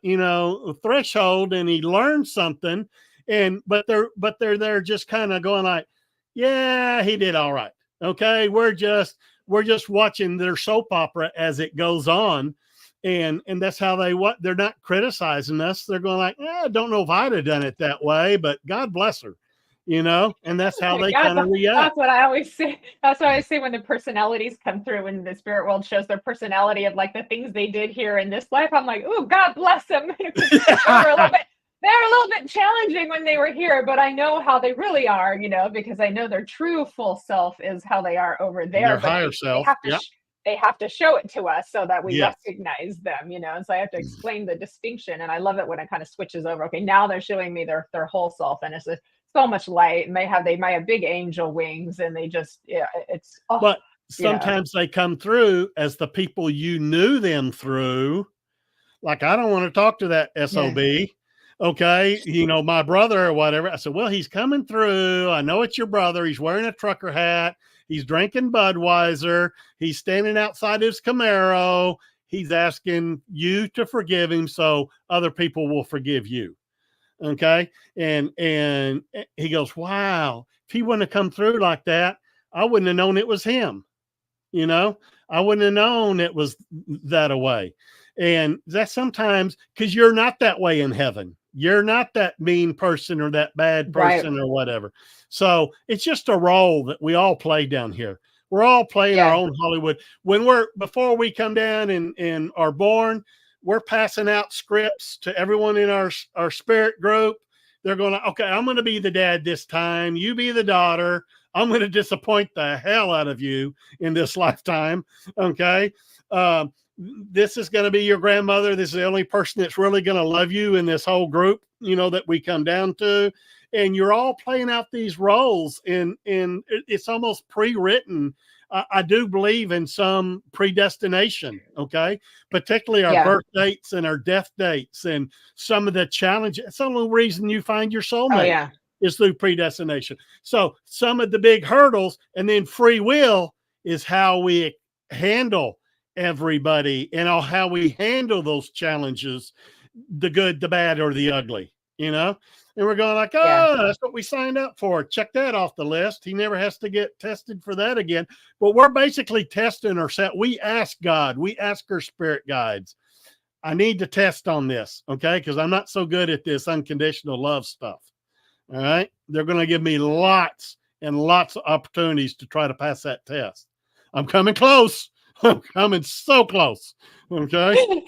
threshold and he learns something? But they're there just kind of going like, yeah, he did all right. Okay. We're just watching their soap opera as it goes on. And that's how they're not criticizing us. They're going like, I don't know if I'd have done it that way, but God bless her. and that's how they Yeah, kind of react. that's what I always say. That's what I say when the personalities come through, when the spirit world shows their personality of like the things they did here in this life. I'm like, oh, God bless them. They're a little bit challenging when they were here, but I know how they really are, because I know their true full self is how they are over there. Their But higher they self. have to Yep. they have to show it to us so that we Yes. recognize them, and so I have to explain the distinction. And I love it when it kind of switches over. Okay, now they're showing me their whole self, and it's so much light, and they might have big angel wings, and they just it's but sometimes they come through as the people you knew them through. Like, I don't want to talk to that SOB. Yeah. Okay. My brother or whatever. I said, well, he's coming through. I know it's your brother. He's wearing a trucker hat. He's drinking Budweiser. He's standing outside his Camaro. He's asking you to forgive him so other people will forgive you. Okay. And he goes, wow, if he wouldn't have come through like that, I wouldn't have known it was him. I wouldn't have known it was that away. And that's sometimes because you're not that way in heaven. You're not that mean person or that bad person or whatever. So it's just a role that we all play down here. We're all playing our own Hollywood. Before we come down and are born, we're passing out scripts to everyone in our spirit group. They're going to, okay, I'm going to be the dad this time. You be the daughter. I'm going to disappoint the hell out of you in this lifetime. Okay. This is going to be your grandmother. This is the only person that's really going to love you in this whole group, that we come down to. And you're all playing out these roles, and it's almost pre-written. I do believe in some predestination, okay? Particularly our birth dates and our death dates and some of the challenges. It's the only reason you find your soulmate is through predestination. So some of the big hurdles, and then free will is how we handle everybody and how we handle those challenges, the good, the bad, or the ugly, And we're going like, that's what we signed up for. Check that off the list. He never has to get tested for that again. But we're basically testing ourselves. We ask God, we ask our spirit guides, I need to test on this, okay? Because I'm not so good at this unconditional love stuff. All right. They're going to give me lots and lots of opportunities to try to pass that test. I'm coming close. I'm coming so close. Okay.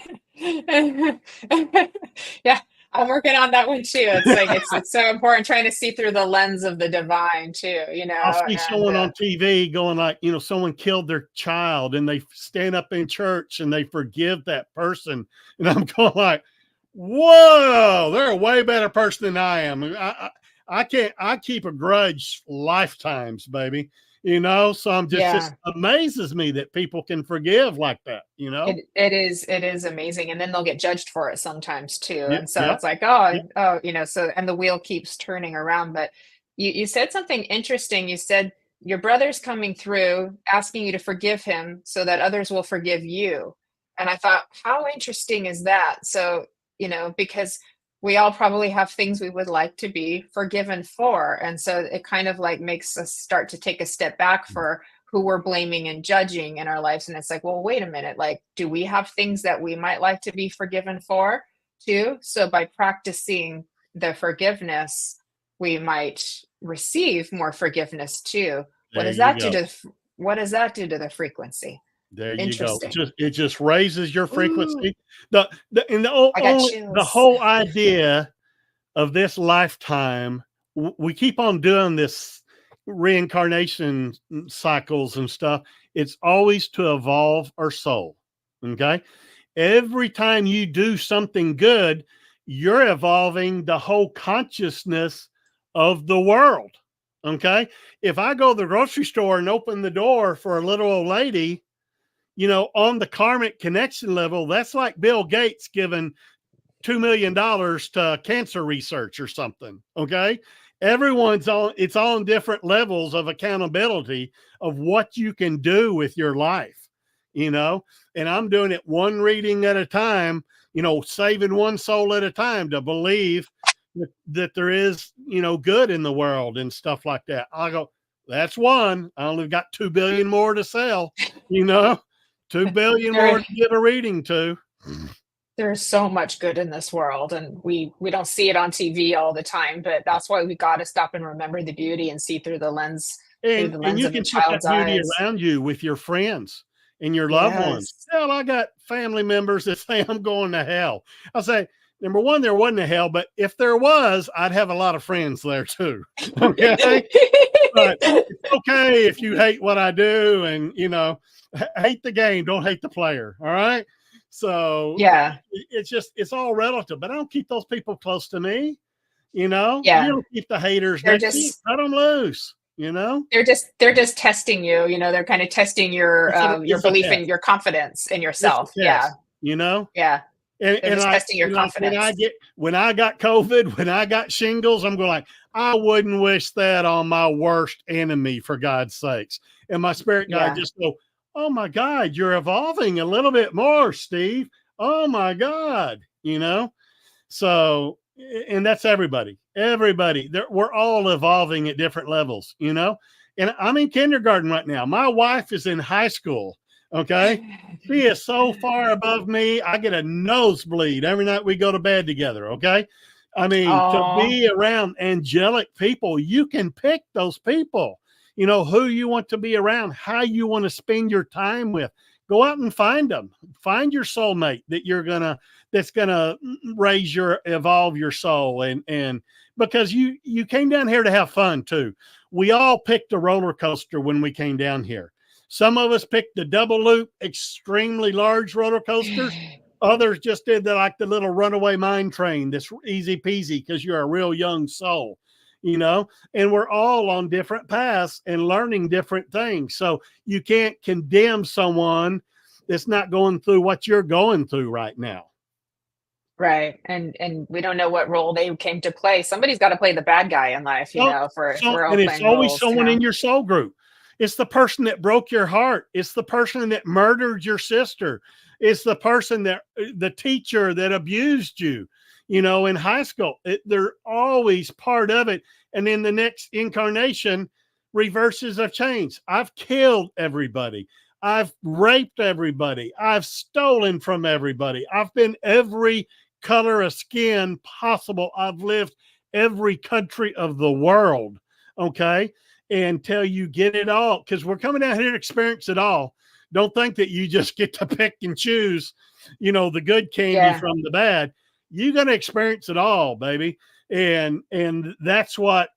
Yeah. I'm working on that one too. It's like it's so important trying to see through the lens of the divine too, I'll see someone on TV going like, someone killed their child, and they stand up in church and they forgive that person. And I'm going like, whoa, they're a way better person than I am. I keep a grudge lifetimes, baby. So I'm just amazes me that people can forgive like that, It is amazing. And then they'll get judged for it sometimes too. Yep, And so yep, it's like, so, and the wheel keeps turning around. But you said something interesting. You said your brother's coming through asking you to forgive him so that others will forgive you. And I thought, how interesting is that? So, because we all probably have things we would like to be forgiven for. And so it kind of like makes us start to take a step back for who we're blaming and judging in our lives. And it's like, well, wait a minute, like, do we have things that we might like to be forgiven for too? So by practicing the forgiveness, we might receive more forgiveness too. What does that do to the frequency? There you go. It just raises your frequency. The whole idea of this lifetime, we keep on doing this reincarnation cycles and stuff. It's always to evolve our soul. Okay. Every time you do something good, you're evolving the whole consciousness of the world. Okay. If I go to the grocery store and open the door for a little old lady, on the karmic connection level, that's like Bill Gates giving $2 million to cancer research or something. Okay. It's on different levels of accountability of what you can do with your life, and I'm doing it one reading at a time, saving one soul at a time to believe that there is, good in the world and stuff like that. I go, that's one. I only got 2 billion more to sell, 2 billion more to give a reading to. There's so much good in this world, and we don't see it on TV all the time, but that's why we got to stop and remember the beauty and see through the And lens you of a can put that child's beauty eyes. around you with your friends and your loved ones. Yes. Hell, I got family members that say I'm going to hell. I say, number one, there wasn't a hell, but if there was, I'd have a lot of friends there too. Okay. But it's okay if you hate what I do and, hate the game, don't hate the player. All right. So Yeah. it's all relative, but I don't keep those people close to me. You Yeah. don't keep the haters They're next to you. just Cut them loose. they're just testing you. They're kind of testing It's a, your it's a belief in test. your confidence in It's a yourself. Yeah. test. You know, Yeah. and They're just like testing your like confidence. when I got COVID, when I got shingles, I'm going like, I wouldn't wish that on my worst enemy, for God's sakes. And my spirit guide Yeah. just go, oh my God, you're evolving a little bit more, Steve. Oh my God, So, and that's everybody. We're all evolving at different levels, And I'm in kindergarten right now. My wife is in high school. Okay. She is so far above me. I get a nosebleed every night we go to bed together. Okay. I mean, to Oh, be around angelic people, you can pick those people, who you want to be around, how you want to spend your time with. Go out and find them. Find your soulmate that's gonna evolve your soul. And because you came down here to have fun too. We all picked a roller coaster when we came down here. Some of us picked the double loop, extremely large roller coasters. Others just did the little runaway mine train that's easy peasy because you're a real young soul, and we're all on different paths and learning different things. So you can't condemn someone that's not going through what you're going through right now. right. And we don't know what role they came to play. Somebody's got to play the bad guy in life, if we're all And it's playing always roles, someone in your soul group. It's the person that broke your heart. It's the person that murdered your sister. It's the person the teacher that abused you, in high school. They're always part of it. And in the next incarnation, reverses have changed. I've killed everybody. I've raped everybody. I've stolen from everybody. I've been every color of skin possible. I've lived every country of the world. Okay. Until you get it all, because we're coming out here to experience it all. Don't think that you just get to pick and choose, the good candy from the bad. You're going to experience it all, baby. And that's what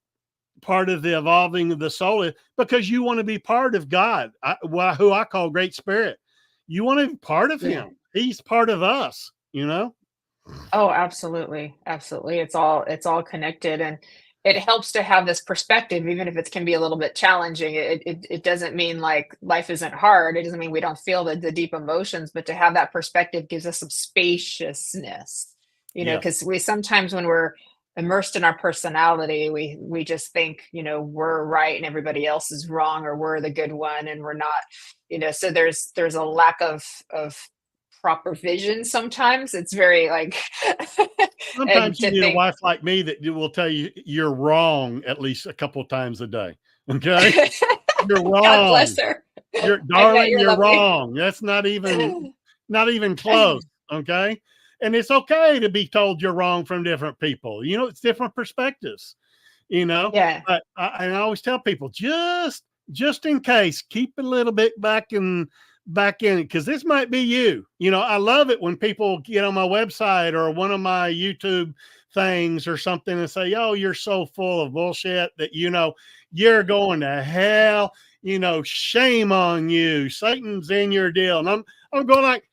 part of the evolving of the soul is, because you want to be part of God, who I call Great Spirit. You want to be part of him. He's part of us, Oh, absolutely. Absolutely. It's all connected, and it helps to have this perspective, even if it can be a little bit challenging. It doesn't mean like life isn't hard. It doesn't mean we don't feel the deep emotions, but to have that perspective gives us some spaciousness, Yeah. because we sometimes, when we're immersed in our personality, we just think, we're right and everybody else is wrong, or we're the good one and we're not, so there's a lack of proper vision sometimes. It's very like and Sometimes you to need a think wife like me that will tell you you're wrong at least a couple of times a day. Okay. You're God wrong. bless her. You're I bet darling, you're you're lovely. wrong. That's not even close. Okay. And it's okay to be told you're wrong from different people. It's different perspectives, Yeah. but I always tell people, just in case, keep a little bit back in it, because this might be you. I love it when people get on my website or one of my YouTube things or something and say, oh, you're so full of bullshit that you're going to hell. Shame on you. Satan's in your deal. And I'm going like,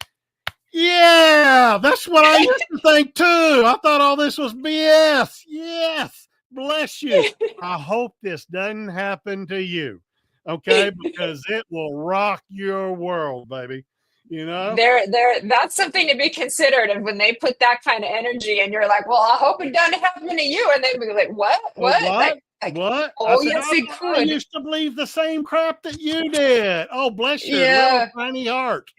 yeah, that's what I used to think too. I thought all this was BS. Yes, bless you. I hope this doesn't happen to you. Okay, because it will rock your world, baby. There that's something to be considered. And when they put that kind of energy and you're like, well, I hope it doesn't happen to you. And they'd be like, what? What? What? I Oh, said, yes, it I could. used to believe the same crap that you did. Oh, bless your little tiny heart.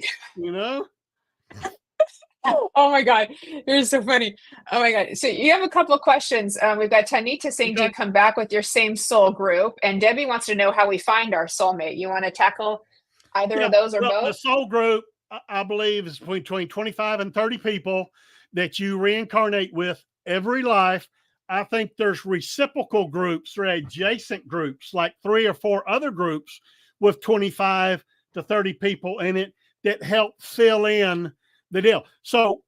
Oh my God, you're so funny. Oh my God. So you have a couple of questions. We've got Tanita saying, do you come back with your same soul group? And Debbie wants to know how we find our soulmate. You want to tackle either of those or both? The soul group I believe it's between 25 and 30 people that you reincarnate with every life. I think there's reciprocal groups or adjacent groups, like 3 or 4 other groups with 25 to 30 people in it that help fill in the deal. So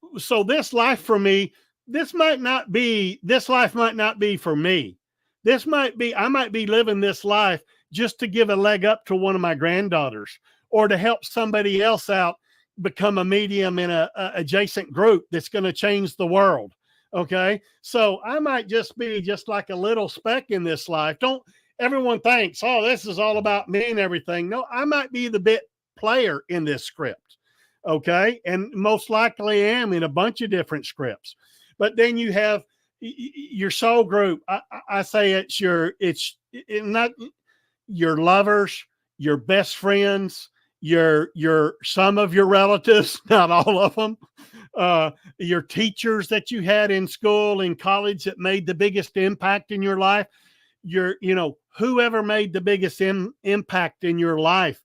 this life for me, this life might not be for me. I might be living this life just to give a leg up to one of my granddaughters, or to help somebody else out become a medium in a adjacent group that's going to change the world. Okay. So I might just be just like a little speck in this life. Don't everyone thinks, oh, this is all about me and everything. No, I might be the bit player in this script. Okay. And most likely am in a bunch of different scripts. But then you have your soul group. I say it's not your lovers, your best friends, your some of your relatives, not all of them, your teachers that you had in school, in college, that made the biggest impact in your life, whoever made the biggest impact in your life,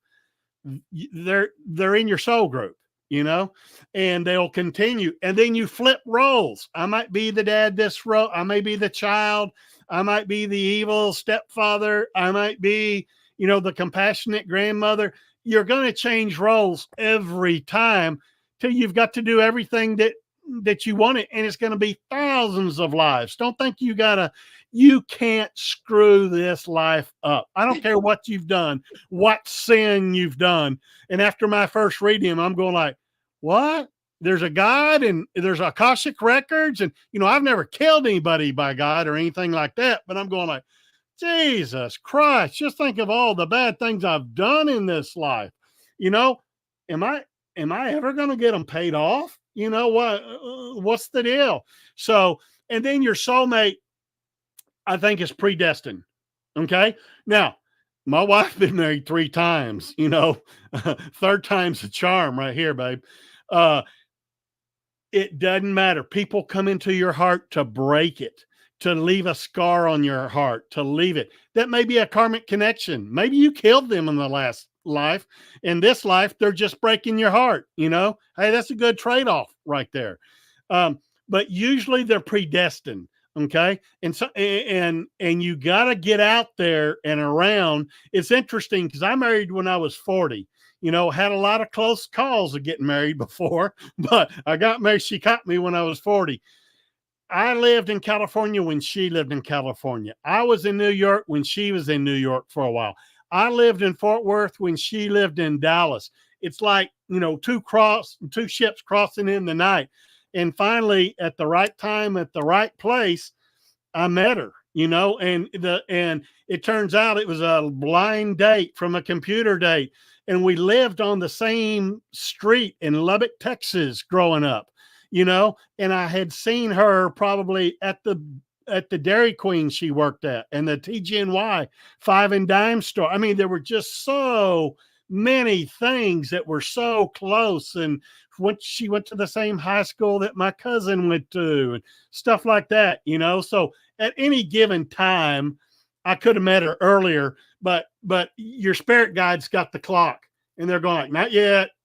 they're in your soul group, and they'll continue. And then you flip roles. I might be the dad this role. I may be the child. I might be the evil stepfather. I might be, the compassionate grandmother. You're going to change roles every time till you've got to do everything that you want it. And it's going to be thousands of lives. Don't think you can't screw this life up. I don't care what you've done, what sin you've done. And after my first reading, I'm going like, what? There's a God and there's Akashic records. And, I've never killed anybody by God or anything like that. But I'm going like, Jesus Christ, just think of all the bad things I've done in this life. Am I ever going to get them paid off? What's the deal? So, and then your soulmate, I think, is predestined. Okay. Now, my wife's been married 3 times, third time's the charm right here, babe. It doesn't matter. People come into your heart to break it, to leave a scar on your heart, to leave it. That may be a karmic connection. Maybe you killed them in the last life. In this life, they're just breaking your heart. Hey, that's a good trade-off right there. But usually they're predestined. Okay. And so, and you got to get out there and around. It's interesting because I married when I was 40, had a lot of close calls of getting married before, but I got married. She caught me when I was 40. I lived in California when she lived in California. I was in New York when she was in New York for a while. I lived in Fort Worth when she lived in Dallas. It's like, 2 ships crossing in the night. And finally, at the right time, at the right place, I met her, and it turns out it was a blind date from a computer date. And we lived on the same street in Lubbock, Texas, growing up, and I had seen her probably at the Dairy Queen she worked at and the TGNY 5 and dime store. I mean, there were just so many things that were so close. And she went to the same high school that my cousin went to and stuff like that, So at any given time, I could have met her earlier, but your spirit guide's got the clock and they're going like,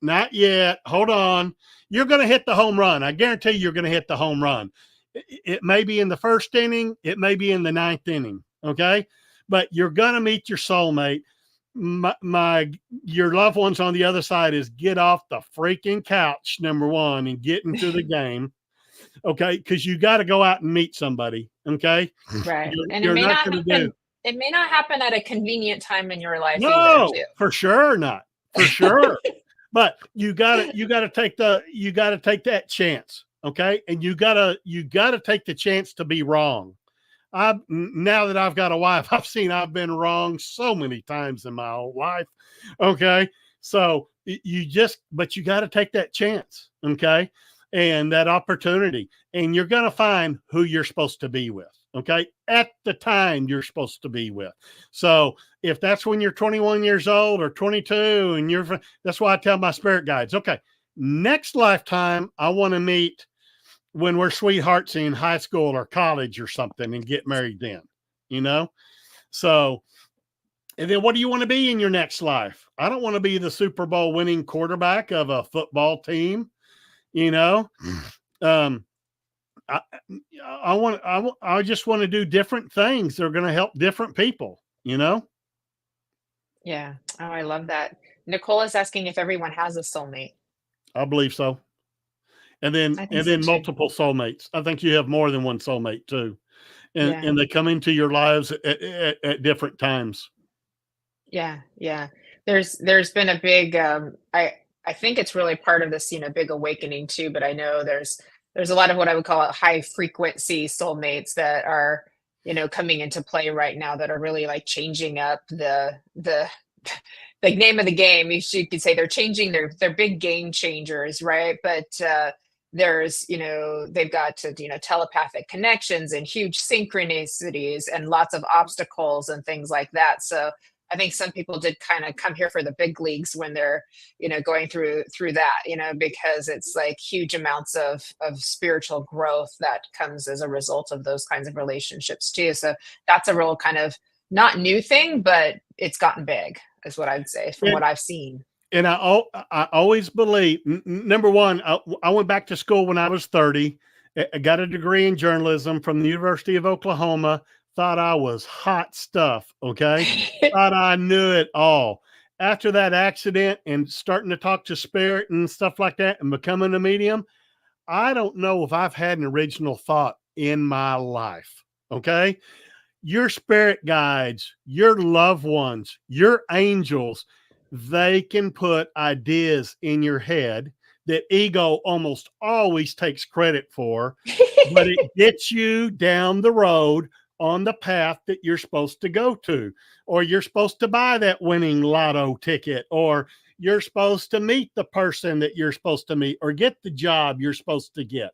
not yet. Hold on. You're going to hit the home run. I guarantee you're going to hit the home run. It may be in the first inning. It may be in the 9th inning. Okay. But you're going to meet your soulmate. Your loved ones on the other side is get off the freaking couch, number one, and get into the game. Okay. Because you got to go out and meet somebody. Okay. Right. And it may not happen at a convenient time in your life. No, for sure not. For sure. But you gotta take that chance. Okay. And you gotta take the chance to be wrong. Now that I've got a wife, I've been wrong so many times in my whole life. Okay. So you got to take that chance. Okay. And that opportunity, and you're going to find who you're supposed to be with. Okay. At the time you're supposed to be with. So if that's when you're 21 years old or 22 and that's why I tell my spirit guides, okay, next lifetime, I want to meet when we're sweethearts in high school or college or something and get married then, So, and then what do you want to be in your next life? I don't want to be the Super Bowl winning quarterback of a football team. You know, I just want to do different things that are going to help different people, you know? Yeah. Oh, I love that. Nicole is asking if everyone has a soulmate. I believe so. And I think then so too. multiple soulmates. I think you have more than one soulmate too. And Yeah. and they come into your lives at different times. Yeah. Yeah. There's been a big I think it's really part of this, big awakening too, but I know there's a lot of what I would call high frequency soulmates that are, coming into play right now that are really like changing up the the name of the game. You could say they're changing they're big game changers, right? But there's, they've got telepathic connections and huge synchronicities and lots of obstacles and things like that. So I think some people did kind of come here for the big leagues when they're, going through that, because it's like huge amounts of spiritual growth that comes as a result of those kinds of relationships too. So that's a real kind of not new thing, but it's gotten big, is what I'd say from what I've seen. And I always believe, number one, I went back to school when I was 30. I got a degree in journalism from the University of Oklahoma. Thought I was hot stuff, okay? Thought I knew it all. After that accident and starting to talk to spirit and stuff like that and becoming a medium, I don't know if I've had an original thought in my life, okay? Your spirit guides, your loved ones, your angels, they can put ideas in your head that ego almost always takes credit for, but it gets you down the road on the path that you're supposed to go to, or you're supposed to buy that winning lotto ticket, or you're supposed to meet the person that you're supposed to meet, or get the job you're supposed to get.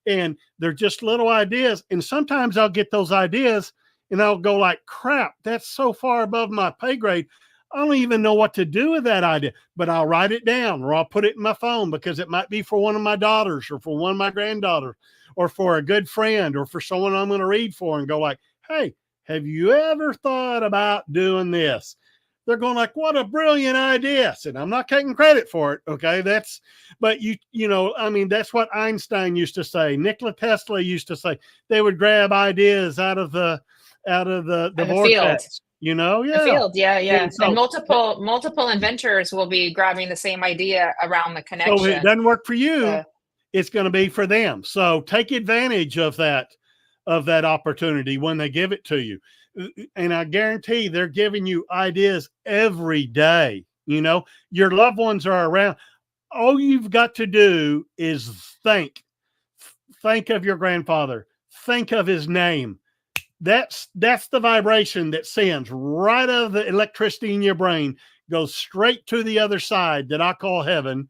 And they're just little ideas. And sometimes I'll get those ideas and I'll go like, crap, that's so far above my pay grade. I don't even know what to do with that idea, but I'll write it down or I'll put it in my phone because it might be for one of my daughters or for one of my granddaughters or for a good friend or for someone I'm going to read for and go like, hey, have you ever thought about doing this? They're going like, what a brilliant idea. And I'm not taking credit for it. Okay. That's what Einstein used to say. Nikola Tesla used to say they would grab ideas out of the vortex. Field. Yeah. The field, yeah. And so, and multiple inventors will be grabbing the same idea around the connection. So if it doesn't work for you, it's going to be for them. So take advantage of that opportunity when they give it to you. And I guarantee they're giving you ideas every day. Your loved ones are around. All you've got to do is think of your grandfather, think of his name. That's the vibration that sends right out of the electricity in your brain, goes straight to the other side that I call heaven.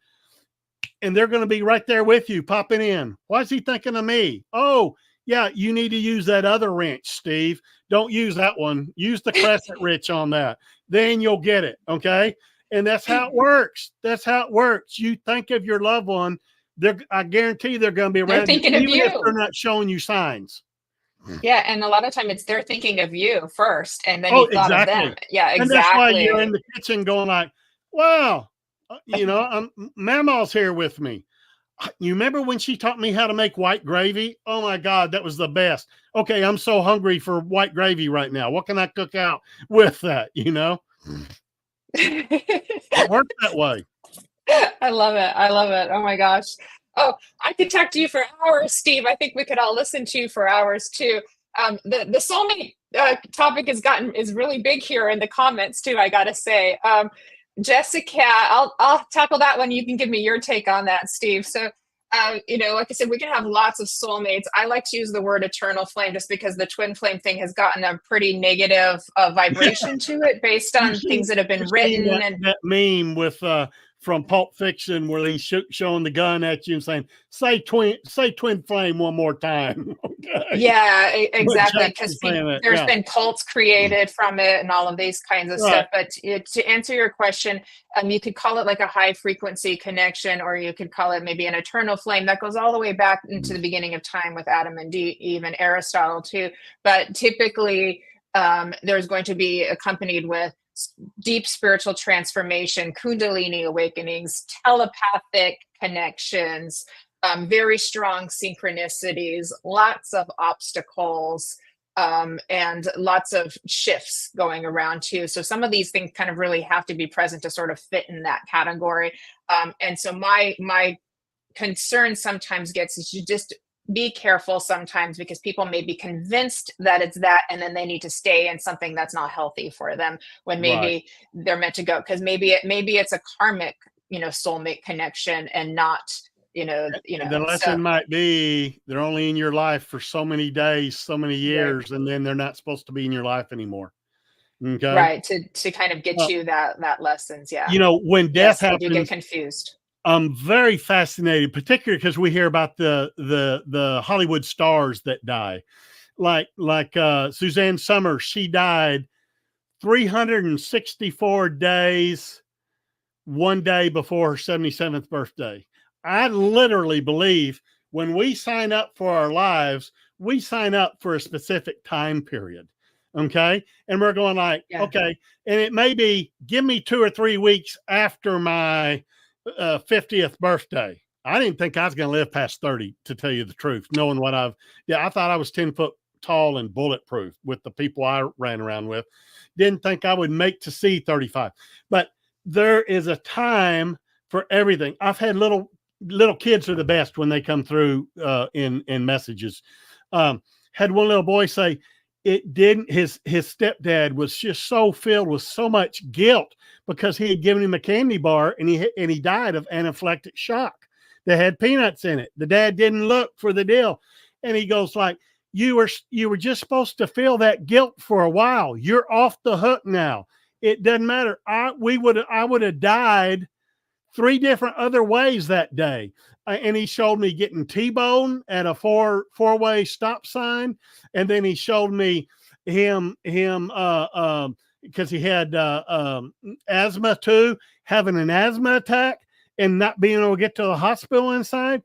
And they're going to be right there with you, popping in. Why is he thinking of me? Oh, yeah, you need to use that other wrench, Steve. Don't use that one. Use the crescent wrench on that. Then you'll get it, okay? And that's how it works. That's how it works. You think of your loved one. I guarantee they're going to be around. They're thinking of you. Even if they're not showing you signs. Yeah, and a lot of time they're thinking of you first, and then you thought of them. Yeah, exactly. And that's why you're in the kitchen going like, wow, Mama's here with me. You remember when she taught me how to make white gravy? Oh my God, that was the best. Okay, I'm so hungry for white gravy right now. What can I cook out with that? It works that way. I love it. Oh my gosh. Oh, I could talk to you for hours, Steve. I think we could all listen to you for hours too. The soulmate topic is really big here in the comments too, I gotta say. Jessica, I'll tackle that one. You can give me your take on that, Steve. So, like I said, we can have lots of soulmates. I like to use the word eternal flame just because the twin flame thing has gotten a pretty negative vibration to it based on things that have been written. That meme with from Pulp Fiction where he's showing the gun at you and saying, say twin flame one more time. Okay. Yeah, exactly. Because there's been cults created from it and all of these kinds of stuff. But to answer your question, you could call it like a high frequency connection, or you could call it maybe an eternal flame that goes all the way back into the beginning of time with Adam and Eve and Aristotle too. But typically there's going to be accompanied with deep spiritual transformation, Kundalini awakenings, telepathic connections, very strong synchronicities, lots of obstacles, and lots of shifts going around too. So some of these things kind of really have to be present to sort of fit in that category. And so my concern sometimes gets is you just be careful sometimes, because people may be convinced that it's that, and then they need to stay in something that's not healthy for them when maybe they're meant to go, because maybe it's a karmic, soulmate connection, and not The lesson might be they're only in your life for so many days, so many years, and then they're not supposed to be in your life anymore. Okay, right, to kind of get you that lessons. Yeah, when death happens, you get confused. I'm very fascinated, particularly because we hear about the Hollywood stars that die, like Suzanne Summers. She died 364 days, one day before her 77th birthday. I literally believe when we sign up for our lives, we sign up for a specific time period. Okay. And we're going like, okay. And it may be, give me 2 or 3 weeks after my 50th birthday. I didn't think I was going to live past 30, to tell you the truth, knowing what I thought I was 10 foot tall and bulletproof with the people I ran around with. Didn't think I would make to see 35, but there is a time for everything. I've had little kids are the best when they come through in messages. Had one little boy say it didn't, his stepdad was just so filled with so much guilt because he had given him a candy bar and he died of anaphylactic shock that had peanuts in it. The dad didn't look for the deal. And he goes like, you were just supposed to feel that guilt for a while. You're off the hook now. It doesn't matter. I would have died 3 different other ways that day. And he showed me getting T-boned at a four-way stop sign. And then he showed me him because he had asthma too, having an asthma attack and not being able to get to the hospital inside.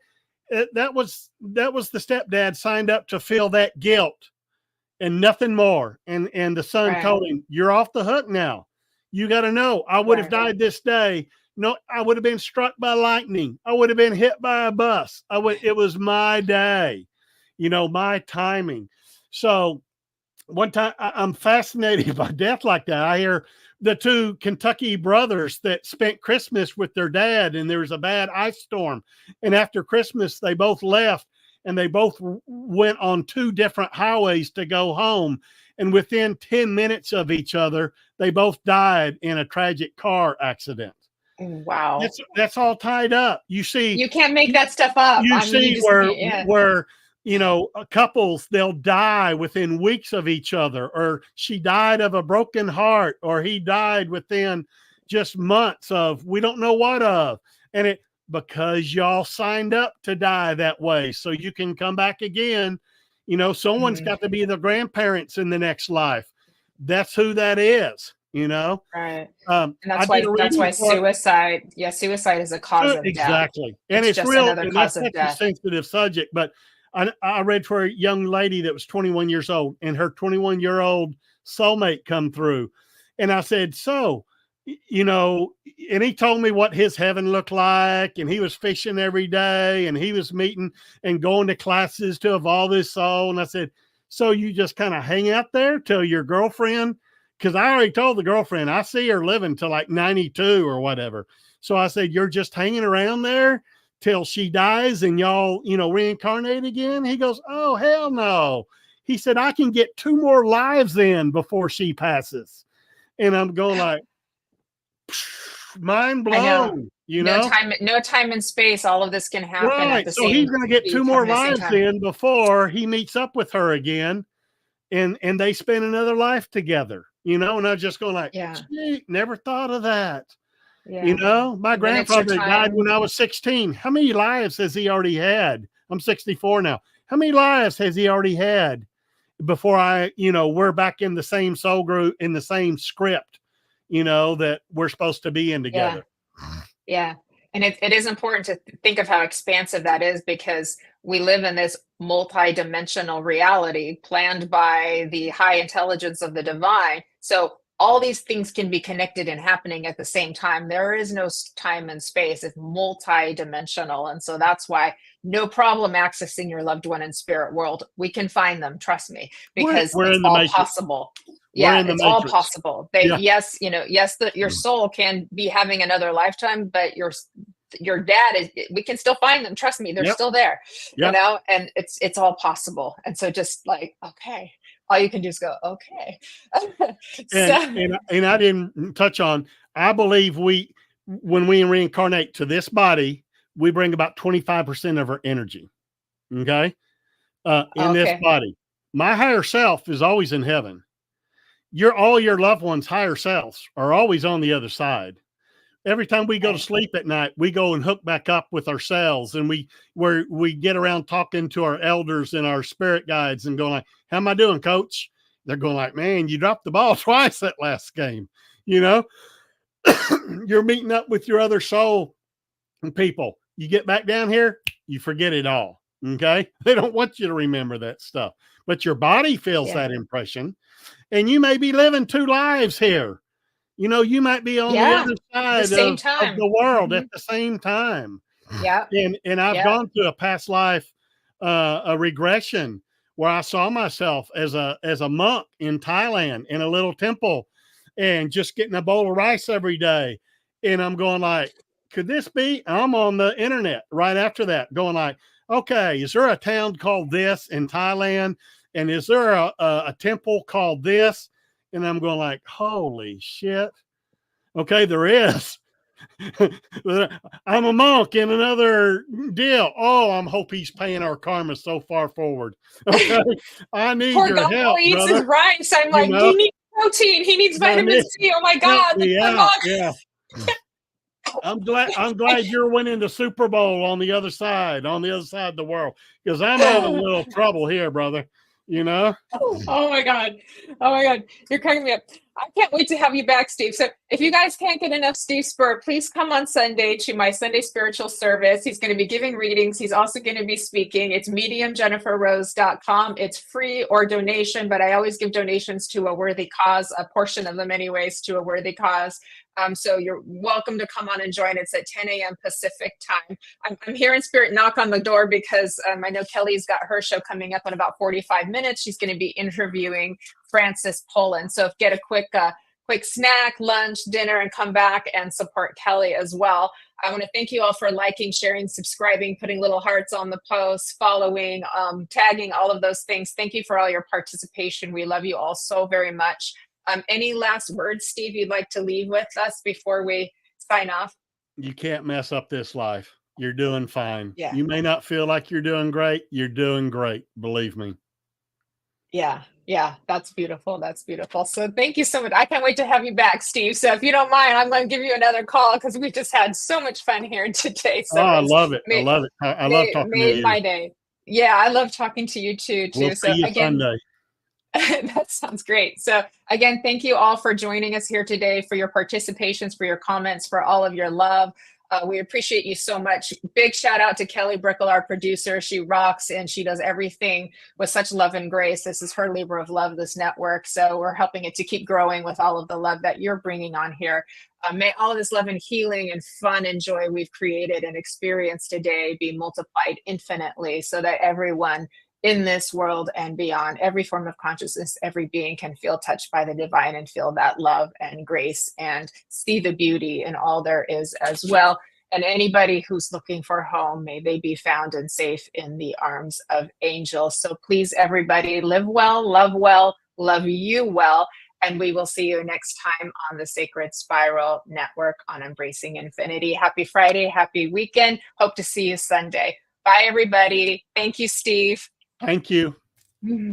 That was the stepdad signed up to feel that guilt and nothing more. And the son told him, you're off the hook now. You got to know, I would have died this day. No, I would have been struck by lightning. I would have been hit by a bus. It was my day, my timing. So one time I'm fascinated by death like that. I hear the 2 Kentucky brothers that spent Christmas with their dad, and there was a bad ice storm. And after Christmas, they both left and they both went on 2 different highways to go home. And within 10 minutes of each other, they both died in a tragic car accident. Wow. That's all tied up. You see, you can't make that stuff up. You see where couples, they'll die within weeks of each other, or she died of a broken heart, or he died within just months of, we don't know what of. And because y'all signed up to die that way, so you can come back again. Someone's got to be the grandparents in the next life. That's who that is. Right. And that's why suicide is a cause of death. Exactly. And it's real, and that's such a sensitive subject. But I read for a young lady that was 21 years old, and her 21-year-old soulmate come through. And I said, so, and he told me what his heaven looked like, and he was fishing every day, and he was meeting and going to classes to evolve his soul. And I said, so you just kind of hang out there till your girlfriend, because I already told the girlfriend, I see her living till like 92 or whatever. So I said, you're just hanging around there till she dies and y'all, reincarnate again? He goes, oh, hell no. He said, I can get 2 more lives in before she passes. And I'm going like, mind blown. No time and space. All of this can happen. Right. So he's going to get 2 more lives in before he meets up with her again. And they spend another life together, and I was just going like, gee, never thought of that. Yeah. My grandfather died when I was 16. How many lives has he already had? I'm 64 now. How many lives has he already had before we're back in the same soul group, in the same script, that we're supposed to be in together. Yeah. And it is important to think of how expansive that is, because we live in this multi-dimensional reality planned by the high intelligence of the divine. So all these things can be connected and happening at the same time. There is no time and space. It's multi-dimensional. And so that's why no problem accessing your loved one in spirit world. We can find them, trust me, because We're it's in the all matrix. possible. We're Yeah, in the it's all matrix. possible. Yeah. Yes, that your soul can be having another lifetime, but your dad is, we can still find them. Trust me, they're Yep. still there, Yep. and it's all possible. And so just like, okay, all you can do is go, okay. And I didn't touch on, I believe when we reincarnate to this body, we bring about 25% of our energy. Okay. In this body, my higher self is always in heaven. All your loved ones' higher selves are always on the other side. Every time we go to sleep at night, we go and hook back up with ourselves, and we get around talking to our elders and our spirit guides and going like, how am I doing, coach? They're going like, man, you dropped the ball twice that last game. You're meeting up with your other soul people. You get back down here, you forget it all. Okay. They don't want you to remember that stuff, but your body feels that impression, and you may be living 2 lives here. You might be on the other side of the world at the same time. Yeah. And I've gone through a past life, a regression where I saw myself as a monk in Thailand in a little temple and just getting a bowl of rice every day. And I'm going like, could this be? I'm on the internet right after that going like, okay, is there a town called this in Thailand? And is there a temple called this? And I'm going like, holy shit. Okay, there is. I'm a monk in another deal. Oh, I hope he's paying our karma so far forward. Okay, I need Poor your Gumbo help, eats brother. his rice. I'm like, he needs protein. He needs vitamin C. Oh my God. Yeah. I'm glad you're winning the Super Bowl on the other side of the world, because I'm having a little trouble here, brother. Oh my God. You're cracking me up. I can't wait to have you back, Steve. So if you guys can't get enough Steve Spur, please come on Sunday to my Sunday spiritual service. He's going to be giving readings. He's also going to be speaking. It's mediumjenniferrose.com. It's free or donation, but I always give donations to a worthy cause, a portion of them anyways, to a worthy cause. So you're welcome to come on and join. It's at 10 a.m. Pacific time. I'm hearing Spirit knock on the door because I know Kelly's got her show coming up in about 45 minutes. She's going to be interviewing Francis Poland. So get a quick snack, lunch, dinner, and come back and support Kelly as well. I want to thank you all for liking, sharing, subscribing, putting little hearts on the posts, following, tagging, all of those things. Thank you for all your participation. We love you all so very much. Any last words, Steve, you'd like to leave with us before we sign off? You can't mess up this life. You're doing fine. Yeah. You may not feel like you're doing great. You're doing great. Believe me. Yeah. That's beautiful. So thank you so much. I can't wait to have you back, Steve. So if you don't mind, I'm going to give you another call because we just had so much fun here today. So I love it. I love talking to you. Made my day. Yeah, I love talking to you too. We'll see you Sunday. That sounds great. So again, thank you all for joining us here today, for your participations, for your comments, for all of your love. We appreciate you so much. Big shout out to Kelly Brickle, our producer. She rocks and she does everything with such love and grace. This is her labor of love, this network. So we're helping it to keep growing with all of the love that you're bringing on here. May all of this love and healing and fun and joy we've created and experienced today be multiplied infinitely so that everyone in this world and beyond, every form of consciousness, every being can feel touched by the divine and feel that love and grace and see the beauty in all there is as well. And anybody who's looking for home, may they be found and safe in the arms of angels. So please, everybody, live well, love you well. And we will see you next time on the Sacred Spiral Network on Embracing Infinity. Happy Friday, happy weekend. Hope to see you Sunday. Bye, everybody. Thank you, Steve. Thank you. Mm-hmm.